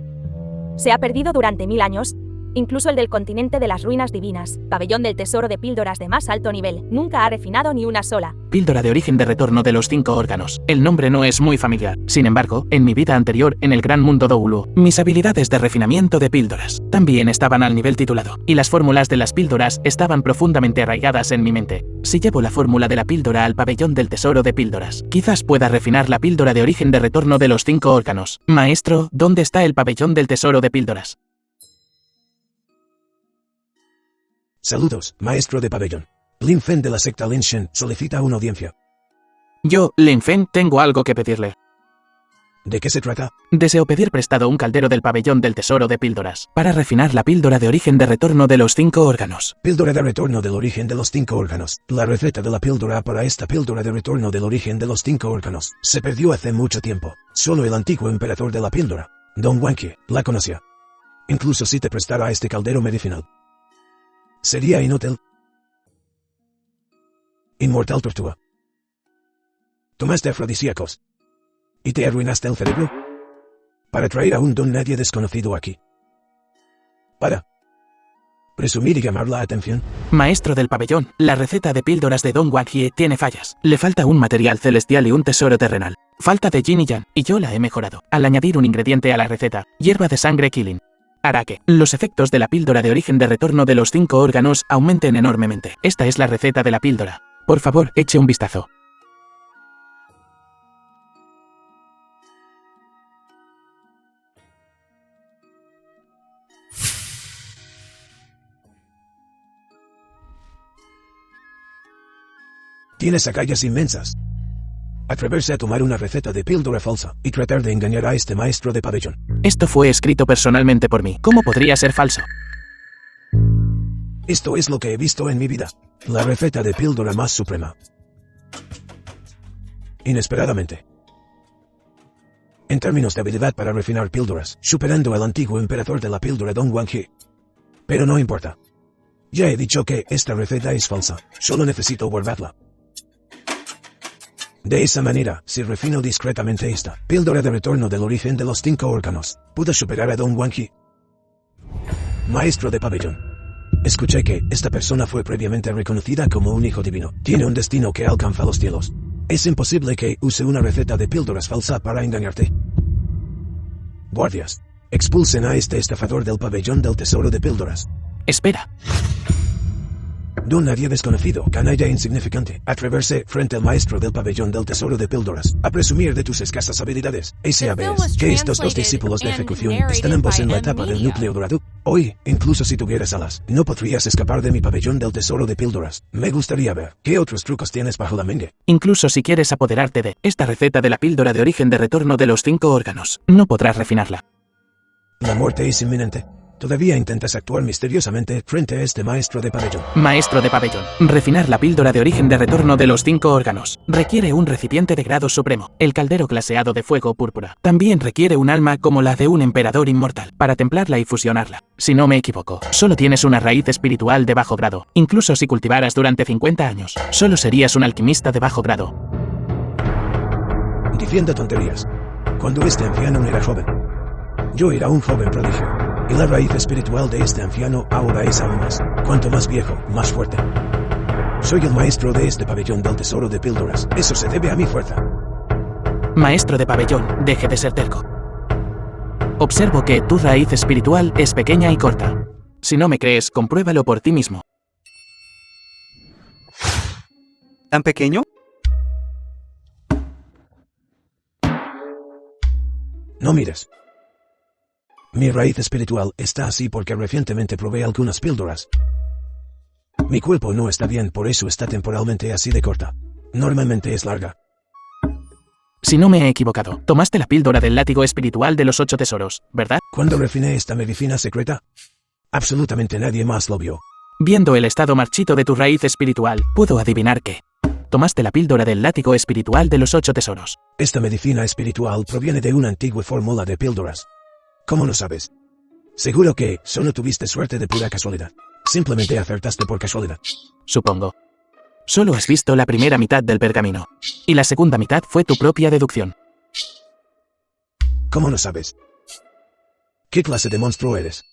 se ha perdido durante 1000 años. Incluso el del continente de las ruinas divinas, pabellón del tesoro de píldoras de más alto nivel, nunca ha refinado ni una sola. Píldora de origen de retorno de los 5 órganos. El nombre no es muy familiar. Sin embargo, en mi vida anterior en el gran mundo Doulu, mis habilidades de refinamiento de píldoras también estaban al nivel titulado, y las fórmulas de las píldoras estaban profundamente arraigadas en mi mente. Si llevo la fórmula de la píldora al pabellón del tesoro de píldoras, quizás pueda refinar la píldora de origen de retorno de los 5 órganos. Maestro, ¿dónde está el pabellón del tesoro de píldoras? Saludos, maestro de pabellón. Lin Fen de la secta Lin Shen solicita una audiencia. Yo, Lin Fen, tengo algo que pedirle. ¿De qué se trata? Deseo pedir prestado un caldero del pabellón del tesoro de píldoras, para refinar la píldora de origen de retorno de los 5 órganos. Píldora de retorno del origen de los 5 órganos. La receta de la píldora para esta píldora de retorno del origen de los 5 órganos se perdió hace mucho tiempo. Solo el antiguo emperador de la píldora, Don Wanqi, la conocía. Incluso si te prestara este caldero medicinal, sería inútil. Inmortal tortuga. Tomaste afrodisíacos y te arruinaste el cerebro para traer a un don nadie desconocido aquí. Para presumir y llamar la atención. Maestro del pabellón, la receta de píldoras de Don Wanqi tiene fallas. Le falta un material celestial y un tesoro terrenal. Falta de yin y yang, y yo la he mejorado al añadir un ingrediente a la receta, hierba de sangre Killing. hará que los efectos de la píldora de origen de retorno de los 5 órganos aumenten enormemente. Esta es la receta de la píldora. Por favor, eche un vistazo. Tienes agallas inmensas. Atreverse a tomar una receta de píldora falsa y tratar de engañar a este maestro de pabellón. Esto fue escrito personalmente por mí. ¿Cómo podría ser falso? Esto es lo que he visto en mi vida. La receta de píldora más suprema. Inesperadamente. En términos de habilidad para refinar píldoras, superando al antiguo emperador de la píldora Dong Guanghe. Pero no importa. Ya he dicho que esta receta es falsa. Solo necesito guardarla. De esa manera, si refino discretamente esta píldora de retorno del origen de los 5 órganos, puedo superar a Dong Guanghe. Maestro de pabellón. Escuché que esta persona fue previamente reconocida como un hijo divino. Tiene un destino que alcanza los cielos. Es imposible que use una receta de píldoras falsa para engañarte. Guardias, expulsen a este estafador del pabellón del tesoro de píldoras. Espera. Don nadie desconocido, canalla insignificante, atreverse frente al maestro del pabellón del tesoro de píldoras, a presumir de tus escasas habilidades. ¿Sabes que estos dos discípulos de ejecución están ambos en la etapa del núcleo dorado? Hoy, incluso si tuvieras alas, no podrías escapar de mi pabellón del tesoro de píldoras. Me gustaría ver qué otros trucos tienes bajo la manga. Incluso si quieres apoderarte de esta receta de la píldora de origen de retorno de los 5 órganos, no podrás refinarla. La muerte es inminente. Todavía intentas actuar misteriosamente frente a este maestro de pabellón. Maestro de pabellón. Refinar la píldora de origen de retorno de los 5 órganos. Requiere un recipiente de grado supremo, el caldero glaseado de fuego púrpura. También requiere un alma como la de un emperador inmortal, para templarla y fusionarla. Si no me equivoco, solo tienes una raíz espiritual de bajo grado. Incluso si cultivaras durante 50 años, solo serías un alquimista de bajo grado. Diciendo tonterías. Cuando este anciano era joven, yo era un joven prodigio. Y la raíz espiritual de este anciano ahora es aún más. Cuanto más viejo, más fuerte. Soy el maestro de este pabellón del tesoro de píldoras. Eso se debe a mi fuerza. Maestro de pabellón, deje de ser terco. Observo que tu raíz espiritual es pequeña y corta. Si no me crees, compruébalo por ti mismo. ¿Tan pequeño? No mires. Mi raíz espiritual está así porque recientemente probé algunas píldoras. Mi cuerpo no está bien, por eso está temporalmente así de corta. Normalmente es larga. Si no me he equivocado, tomaste la píldora del látigo espiritual de los 8 tesoros, ¿verdad? ¿Cuándo refiné esta medicina secreta? Absolutamente nadie más lo vio. Viendo el estado marchito de tu raíz espiritual, puedo adivinar que tomaste la píldora del látigo espiritual de los 8 tesoros. Esta medicina espiritual proviene de una antigua fórmula de píldoras. ¿Cómo lo sabes? Seguro que solo tuviste suerte de pura casualidad. Simplemente acertaste por casualidad. Supongo. Solo has visto la primera mitad del pergamino. Y la segunda mitad fue tu propia deducción. ¿Cómo lo sabes? ¿Qué clase de monstruo eres?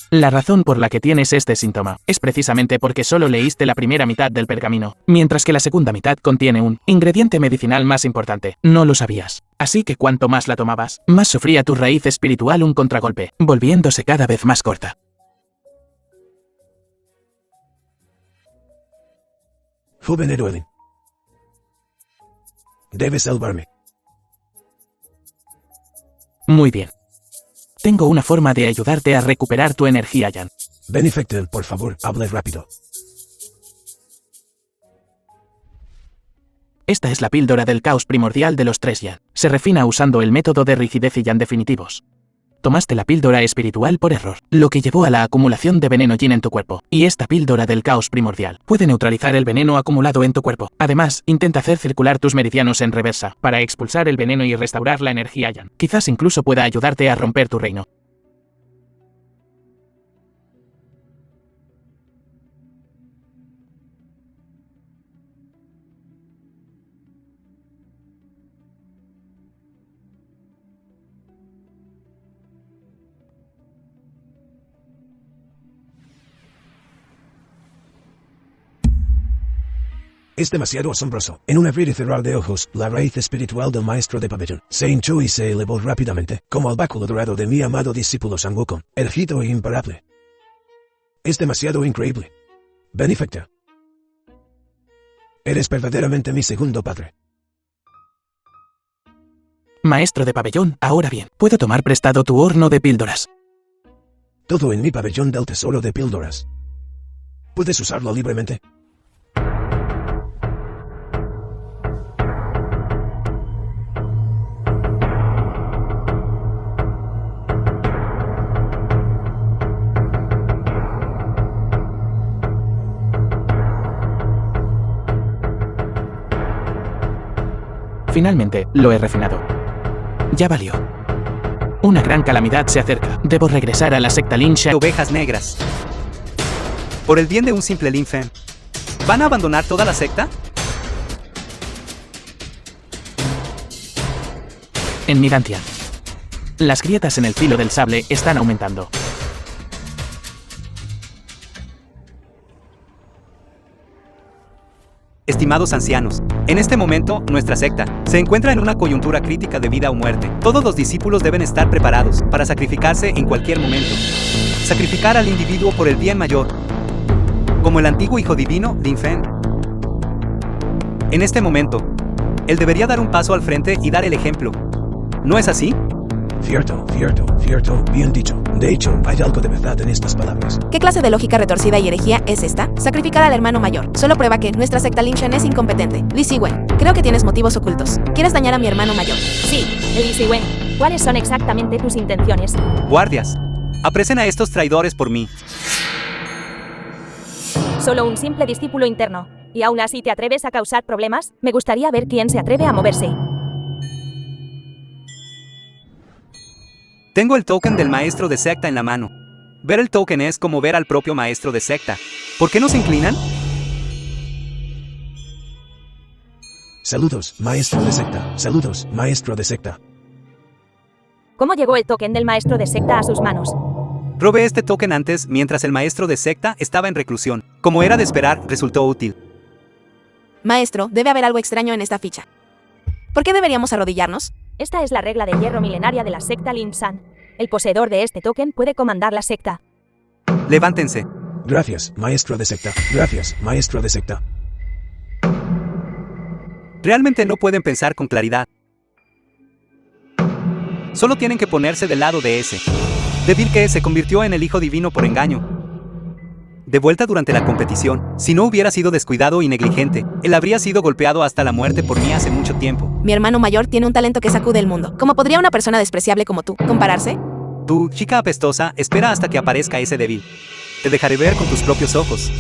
La razón por la que tienes este síntoma es precisamente porque solo leíste la primera mitad del pergamino, mientras que la segunda mitad contiene un ingrediente medicinal más importante. No lo sabías. Así que cuanto más la tomabas, más sufría tu raíz espiritual un contragolpe, volviéndose cada vez más corta. Joven Edwin. Debes salvarme. Muy bien. Tengo una forma de ayudarte a recuperar tu energía, Yan. Benefactor, por favor, hable rápido. Esta es la píldora del caos primordial de los 3 Yan. Se refina usando el método de rigidez y Yan definitivos. Tomaste la píldora espiritual por error, lo que llevó a la acumulación de veneno Yin en tu cuerpo. Y esta píldora del caos primordial puede neutralizar el veneno acumulado en tu cuerpo. Además, intenta hacer circular tus meridianos en reversa, para expulsar el veneno y restaurar la energía Yan. Quizás incluso pueda ayudarte a romper tu reino. Es demasiado asombroso. En un abrir y cerrar de ojos, la raíz espiritual del maestro de pabellón se hinchó y se elevó rápidamente, como el báculo dorado de mi amado discípulo San Wukong, erguido e imparable. Es demasiado increíble. Benefactor. Eres verdaderamente mi segundo padre. Maestro de pabellón, ahora bien, ¿puedo tomar prestado tu horno de píldoras? Todo en mi pabellón del tesoro de píldoras. Puedes usarlo libremente. Finalmente, lo he refinado. Ya valió. Una gran calamidad se acerca. Debo regresar a la secta Lin Shan. Ovejas negras. Por el bien de un simple Lin Fen. ¿Van a abandonar toda la secta? En Migantia. Las grietas en el filo del sable están aumentando. Estimados ancianos, en este momento, nuestra secta se encuentra en una coyuntura crítica de vida o muerte. Todos los discípulos deben estar preparados para sacrificarse en cualquier momento. Sacrificar al individuo por el bien mayor, como el antiguo hijo divino, Lin Fen. En este momento, él debería dar un paso al frente y dar el ejemplo. ¿No es así? Cierto, bien dicho. De hecho, hay algo de verdad en estas palabras. ¿Qué clase de lógica retorcida y herejía es esta? Sacrificar al hermano mayor. Solo prueba que nuestra secta Lin Shan es incompetente. Li Ziwen, creo que tienes motivos ocultos. ¿Quieres dañar a mi hermano mayor? Sí, Li Ziwen. ¿Cuáles son exactamente tus intenciones? Guardias, apresen a estos traidores por mí. Solo un simple discípulo interno. ¿Y aún así te atreves a causar problemas? Me gustaría ver quién se atreve a moverse. Tengo el token del maestro de secta en la mano. Ver el token es como ver al propio maestro de secta. ¿Por qué no se inclinan? Saludos, maestro de secta. Saludos, maestro de secta. ¿Cómo llegó el token del maestro de secta a sus manos? Robé este token antes mientras el maestro de secta estaba en reclusión. Como era de esperar, resultó útil. Maestro, debe haber algo extraño en esta ficha. ¿Por qué deberíamos arrodillarnos? Esta es la regla de hierro milenaria de la secta Lin Shan. El poseedor de este token puede comandar la secta. Levántense. Gracias, maestro de secta. Gracias, maestro de secta. Realmente no pueden pensar con claridad. Solo tienen que ponerse del lado de ese débil que se convirtió en el hijo divino por engaño. De vuelta durante la competición, si no hubiera sido descuidado y negligente, él habría sido golpeado hasta la muerte por mí hace mucho tiempo. Mi hermano mayor tiene un talento que sacude el mundo. ¿Cómo podría una persona despreciable como tú compararse? Tú, chica apestosa, espera hasta que aparezca ese débil. Te dejaré ver con tus propios ojos.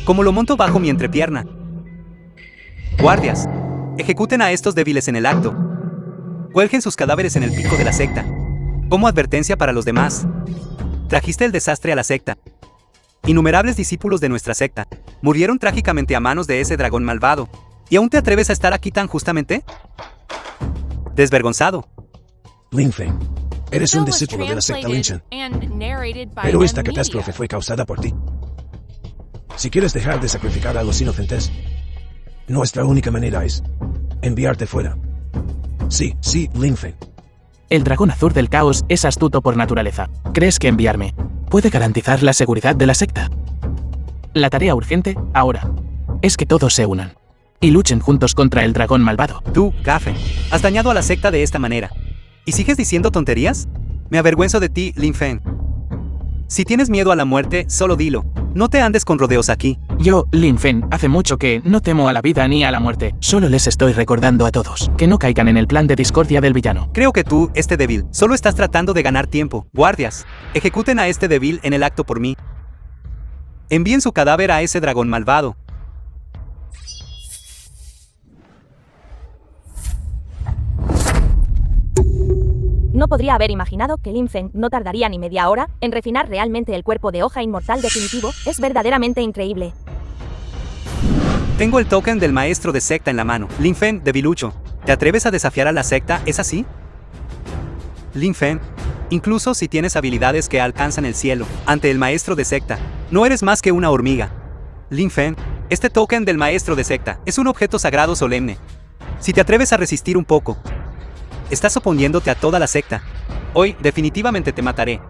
Como lo monto bajo mi entrepierna. Guardias, ejecuten a estos débiles en el acto. Cuelguen sus cadáveres en el pico de la secta. Como advertencia para los demás. Trajiste el desastre a la secta. Innumerables discípulos de nuestra secta murieron trágicamente a manos de ese dragón malvado. ¿Y aún te atreves a estar aquí tan justamente? Desvergonzado. Lin Fen, eres un discípulo de la secta Lin Shan. Pero esta catástrofe fue causada por ti. Si quieres dejar de sacrificar a los inocentes, nuestra única manera es enviarte fuera. Sí, Lin Fen. El dragón azul del caos es astuto por naturaleza. ¿Crees que enviarme puede garantizar la seguridad de la secta? La tarea urgente, ahora, es que todos se unan y luchen juntos contra el dragón malvado. Tú, Gafen, has dañado a la secta de esta manera. ¿Y sigues diciendo tonterías? Me avergüenzo de ti, Lin Fen. Si tienes miedo a la muerte, solo dilo. No te andes con rodeos aquí. Yo, Lin Fen, hace mucho que no temo a la vida ni a la muerte. Solo les estoy recordando a todos que no caigan en el plan de discordia del villano. Creo que tú, este débil, solo estás tratando de ganar tiempo. Guardias, ejecuten a este débil en el acto por mí. Envíen su cadáver a ese dragón malvado. No podría haber imaginado que Lin Fen no tardaría ni media hora en refinar realmente el cuerpo de hoja inmortal definitivo. Es verdaderamente increíble. Tengo el token del maestro de secta en la mano. Lin Fen, debilucho. ¿Te atreves a desafiar a la secta? ¿Es así? Lin Fen, incluso si tienes habilidades que alcanzan el cielo, ante el maestro de secta, no eres más que una hormiga. Lin Fen, Este token del maestro de secta es un objeto sagrado solemne. Si te atreves a resistir un poco, estás oponiéndote a toda la secta. Hoy, definitivamente te mataré.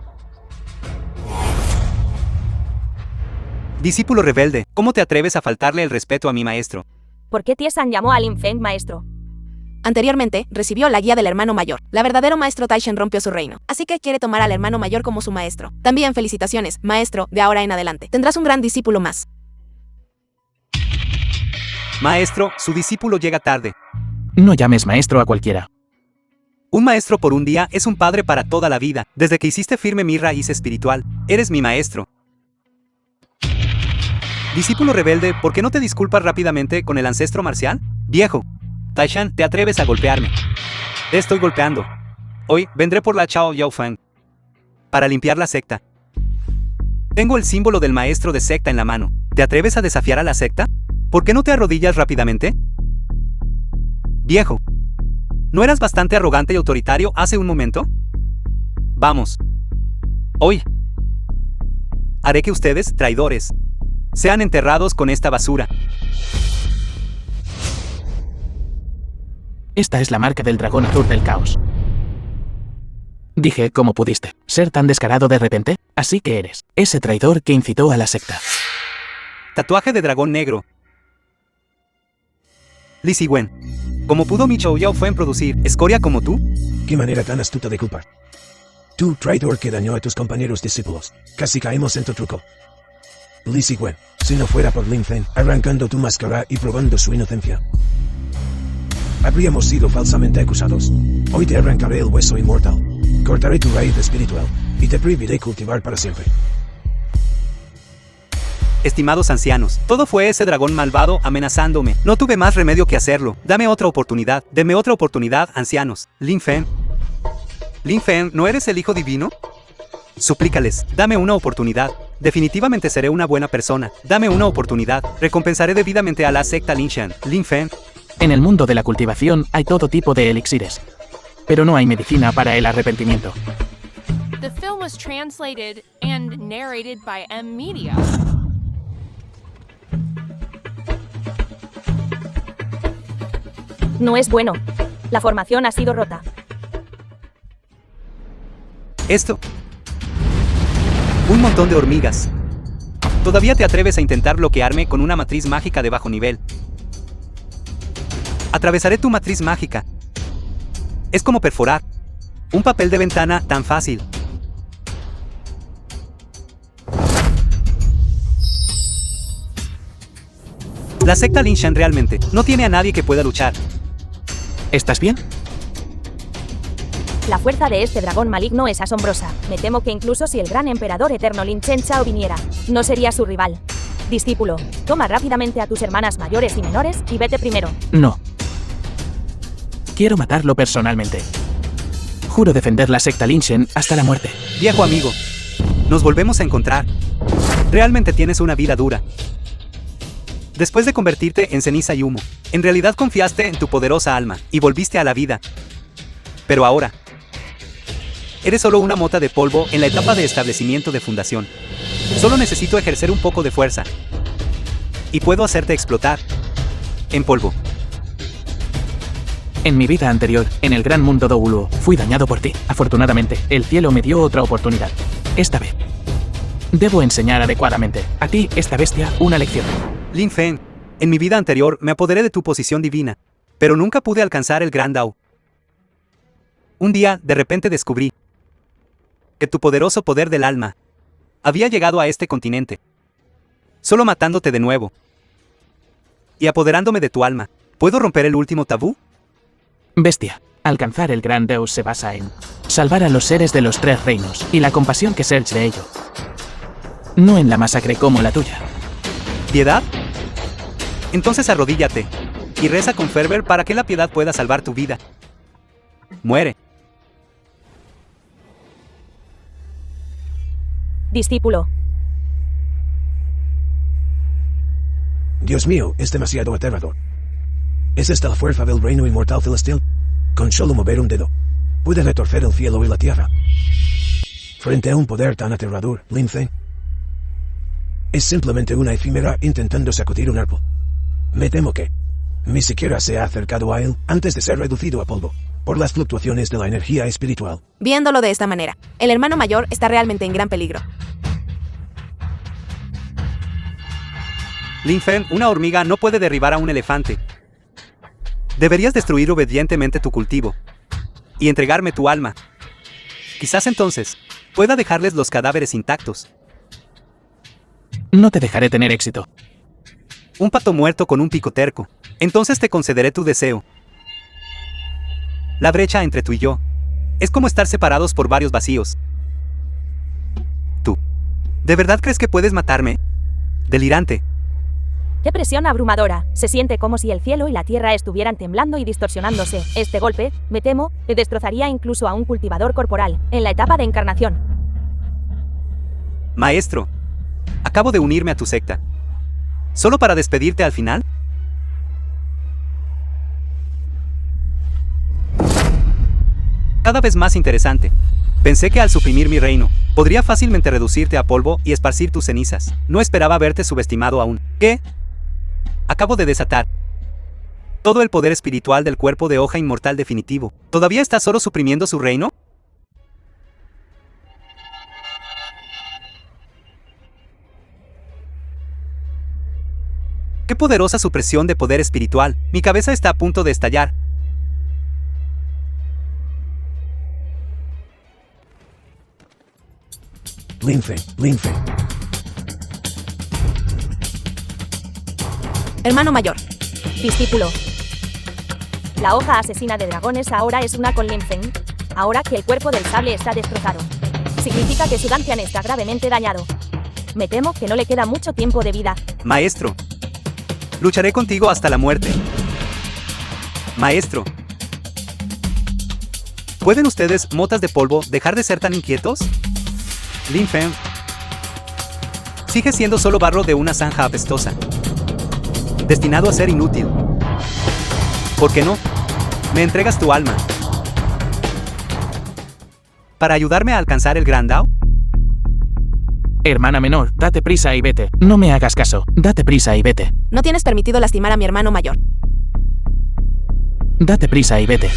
Discípulo rebelde, ¿cómo te atreves a faltarle el respeto a mi maestro? ¿Por qué Tiesan llamó a Lin Feng maestro? Anteriormente, recibió la guía del hermano mayor. La verdadero maestro Taishan rompió su reino, así que quiere tomar al hermano mayor como su maestro. También felicitaciones, maestro, de ahora en adelante. Tendrás un gran discípulo más. Maestro, su discípulo llega tarde. No llames maestro a cualquiera. Un maestro por un día es un padre para toda la vida. Desde que hiciste firme mi raíz espiritual, eres mi maestro. Discípulo rebelde, ¿por qué no te disculpas rápidamente con el ancestro marcial? Viejo, Taishan, ¿te atreves a golpearme? Te estoy golpeando. Hoy vendré por la Chao Yao Feng para limpiar la secta. Tengo el símbolo del maestro de secta en la mano. ¿Te atreves a desafiar a la secta? ¿Por qué no te arrodillas rápidamente? Viejo, ¿no eras bastante arrogante y autoritario hace un momento? Vamos. Hoy haré que ustedes, traidores, sean enterrados con esta basura. Esta es la marca del dragón azul del caos. Dije, ¿cómo pudiste ser tan descarado de repente? Así que eres ese traidor que incitó a la secta. Tatuaje de dragón negro. Li Ziwen, ¿cómo pudo mi Chou Yao Feng producir escoria como tú? Qué manera tan astuta de culpar. Tú, traidor que dañó a tus compañeros discípulos. Casi caemos en tu truco. Li Ziwen, si no fuera por Lin Feng, arrancando tu máscara y probando su inocencia, habríamos sido falsamente acusados. Hoy te arrancaré el hueso inmortal, cortaré tu raíz espiritual, y te prohibiré cultivar para siempre. Estimados ancianos, todo fue ese dragón malvado amenazándome. No tuve más remedio que hacerlo. Dame otra oportunidad. Deme otra oportunidad, ancianos. Lin Feng. Lin Feng, ¿no eres el hijo divino? Suplícales, dame una oportunidad. Definitivamente seré una buena persona. Dame una oportunidad. Recompensaré debidamente a la secta Linshan. Lin Feng. En el mundo de la cultivación hay todo tipo de elixires. Pero no hay medicina para el arrepentimiento. The film was translated and narrated by M Media. No es bueno. La formación ha sido rota. Esto. Un montón de hormigas. ¿Todavía te atreves a intentar bloquearme con una matriz mágica de bajo nivel? Atravesaré tu matriz mágica. Es como perforar un papel de ventana tan fácil. La secta Linshan realmente no tiene a nadie que pueda luchar. ¿Estás bien? La fuerza de este dragón maligno es asombrosa. Me temo que incluso si el gran emperador eterno Lin Chen Chao viniera, no sería su rival. Discípulo, toma rápidamente a tus hermanas mayores y menores y vete primero. No. Quiero matarlo personalmente. Juro defender la secta Linshan hasta la muerte. Viejo amigo, nos volvemos a encontrar. Realmente tienes una vida dura. Después de convertirte en ceniza y humo, en realidad confiaste en tu poderosa alma y volviste a la vida. Pero ahora, eres solo una mota de polvo en la etapa de establecimiento de fundación. Solo necesito ejercer un poco de fuerza. Y puedo hacerte explotar. En polvo. En mi vida anterior, en el gran mundo Douluo, fui dañado por ti. Afortunadamente, el cielo me dio otra oportunidad. Esta vez. Debo enseñar adecuadamente a ti, esta bestia, una lección. Lin Feng, en mi vida anterior me apoderé de tu posición divina, pero nunca pude alcanzar el Gran Dao. Un día, de repente descubrí que tu poderoso poder del alma había llegado a este continente, solo matándote de nuevo y apoderándome de tu alma. ¿Puedo romper el último tabú? Bestia, alcanzar el Gran Deus se basa en salvar a los seres de los tres reinos y la compasión que surge de ello. No en la masacre como la tuya. ¿Piedad? Entonces arrodíllate y reza con fervor para que la piedad pueda salvar tu vida. Muere. Discípulo. Dios mío, es demasiado aterrador. ¿Es esta la fuerza del reino inmortal celestial? Con solo mover un dedo, puede retorcer el cielo y la tierra. Frente a un poder tan aterrador, Lin Feng, Es simplemente una efímera intentando sacudir un árbol. Me temo que ni siquiera se ha acercado a él antes de ser reducido a polvo por las fluctuaciones de la energía espiritual. Viéndolo de esta manera, el hermano mayor está realmente en gran peligro. Lin Feng, una hormiga no puede derribar a un elefante. Deberías destruir obedientemente tu cultivo y entregarme tu alma. Quizás entonces pueda dejarles los cadáveres intactos. No te dejaré tener éxito. Un pato muerto con un pico terco. Entonces te concederé tu deseo. La brecha entre tú y yo es como estar separados por varios vacíos. ¿Tú de verdad crees que puedes matarme? Delirante. ¡Qué presión abrumadora! Se siente como si el cielo y la tierra estuvieran temblando y distorsionándose. Este golpe, me temo, destrozaría incluso a un cultivador corporal, en la etapa de encarnación. Maestro, acabo de unirme a tu secta. ¿Solo para despedirte al final? Cada vez más interesante. Pensé que al suprimir mi reino, podría fácilmente reducirte a polvo y esparcir tus cenizas. No esperaba verte subestimado aún. ¿Qué? Acabo de desatar todo el poder espiritual del cuerpo de hoja inmortal definitivo. ¿Todavía estás solo suprimiendo su reino? ¡Qué poderosa supresión de poder espiritual! Mi cabeza está a punto de estallar. Lin Feng. Hermano mayor. Discípulo. La hoja asesina de dragones ahora es una con Lin Feng. Ahora que el cuerpo del sable está destrozado, significa que su Dantian está gravemente dañado. Me temo que no le queda mucho tiempo de vida. Maestro, lucharé contigo hasta la muerte. Maestro. ¿Pueden ustedes, motas de polvo, dejar de ser tan inquietos? Lin Feng sigue siendo solo barro de una zanja apestosa, destinado a ser inútil. ¿Por qué no? Me entregas tu alma para ayudarme a alcanzar el Gran Dao. Hermana menor, date prisa y vete. No me hagas caso. Date prisa y vete. No tienes permitido lastimar a mi hermano mayor. Date prisa y vete.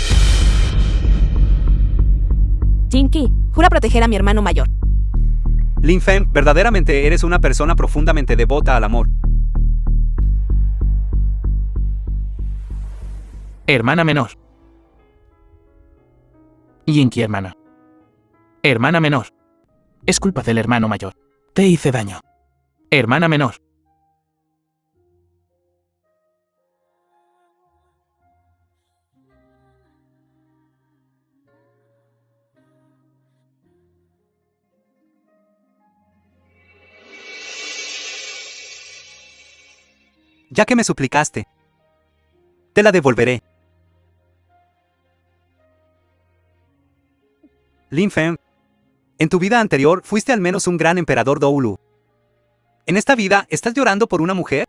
Jinky, Jura proteger a mi hermano mayor. Lin Feng, verdaderamente eres una persona profundamente devota al amor. Hermana menor. Yinky, hermana. Hermana menor. Es culpa del hermano mayor. Te hice daño. Hermana menor. Ya que me suplicaste, te la devolveré. Lin Feng, en tu vida anterior fuiste al menos un gran emperador Doulu. ¿En esta vida estás llorando por una mujer?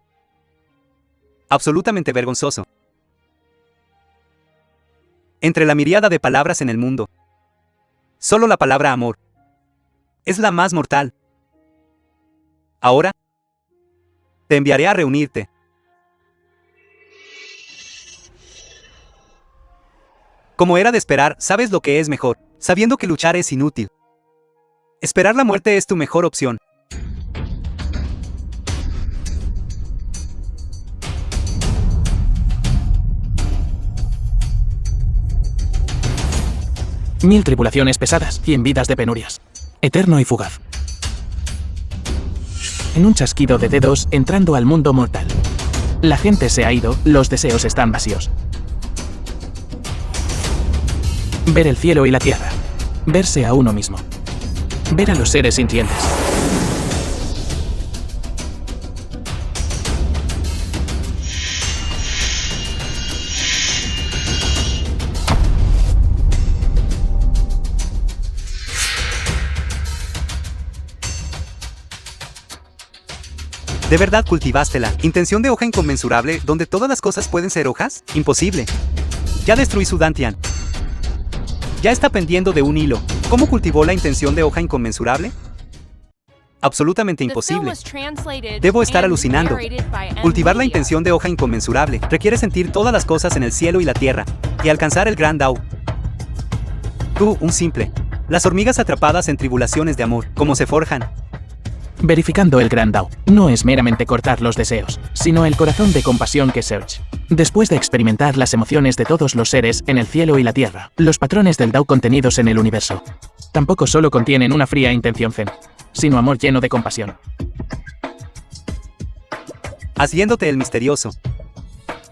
Absolutamente vergonzoso. Entre la miríada de palabras en el mundo, solo la palabra amor es la más mortal. Ahora, te enviaré a reunirte. Como era de esperar, sabes lo que es mejor, sabiendo que luchar es inútil. Esperar la muerte es tu mejor opción. Mil tribulaciones pesadas, 100 vidas de penurias. Eterno y fugaz. En un chasquido de dedos, entrando al mundo mortal. La gente se ha ido, los deseos están vacíos. Ver el cielo y la tierra. Verse a uno mismo. Ver a los seres sintientes. ¿De verdad cultivaste la intención de hoja inconmensurable donde todas las cosas pueden ser hojas? Imposible. Ya destruí su Dantian. Ya está pendiendo de un hilo. ¿Cómo cultivó la intención de hoja inconmensurable? Absolutamente The film imposible. was translated Debo estar and alucinando. narrated by M. Cultivar la Media. intención de hoja inconmensurable requiere sentir todas las cosas en el cielo y la tierra, y alcanzar el gran Dao. Tú, un simple. Las hormigas atrapadas en tribulaciones de amor, ¿cómo se forjan? Verificando el Gran Dao, no es meramente cortar los deseos, sino el corazón de compasión que Search. Después de experimentar las emociones de todos los seres en el cielo y la tierra, los patrones del Dao contenidos en el universo, tampoco solo contienen una fría intención zen, sino amor lleno de compasión. Haciéndote el misterioso.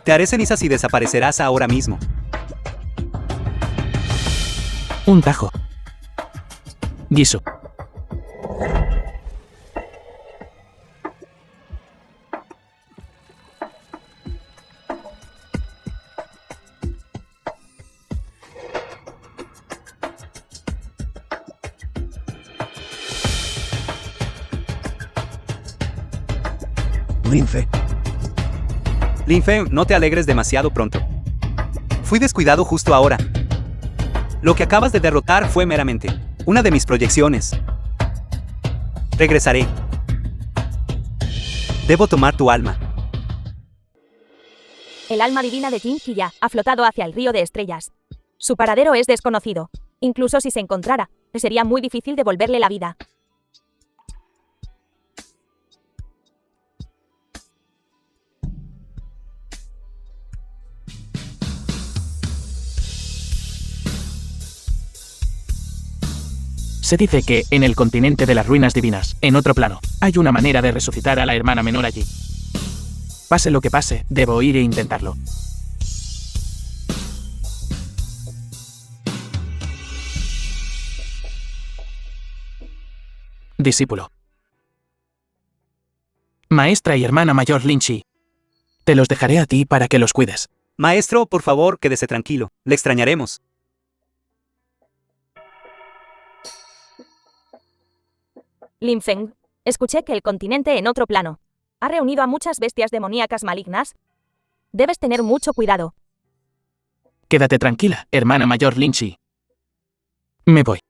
Te haré cenizas y desaparecerás ahora mismo. Un tajo. Gisu. Lince. Linfe, no te alegres demasiado pronto. Fui descuidado justo ahora. Lo que acabas de derrotar fue meramente una de mis proyecciones. Regresaré. Debo tomar tu alma. El alma divina de Jin Kiya ha flotado hacia el río de estrellas. Su paradero es desconocido. Incluso si se encontrara, sería muy difícil devolverle la vida. Se dice que, en el continente de las ruinas divinas, en otro plano, hay una manera de resucitar a la hermana menor allí. Pase lo que pase, debo ir e intentarlo. Discípulo. Maestra y hermana mayor Linchi. Te los dejaré a ti para que los cuides. Maestro, por favor, quédese tranquilo. Le extrañaremos. Lin Feng, escuché que el continente en otro plano ha reunido a muchas bestias demoníacas malignas. Debes tener mucho cuidado. Quédate tranquila, hermana mayor Linchi. Me voy.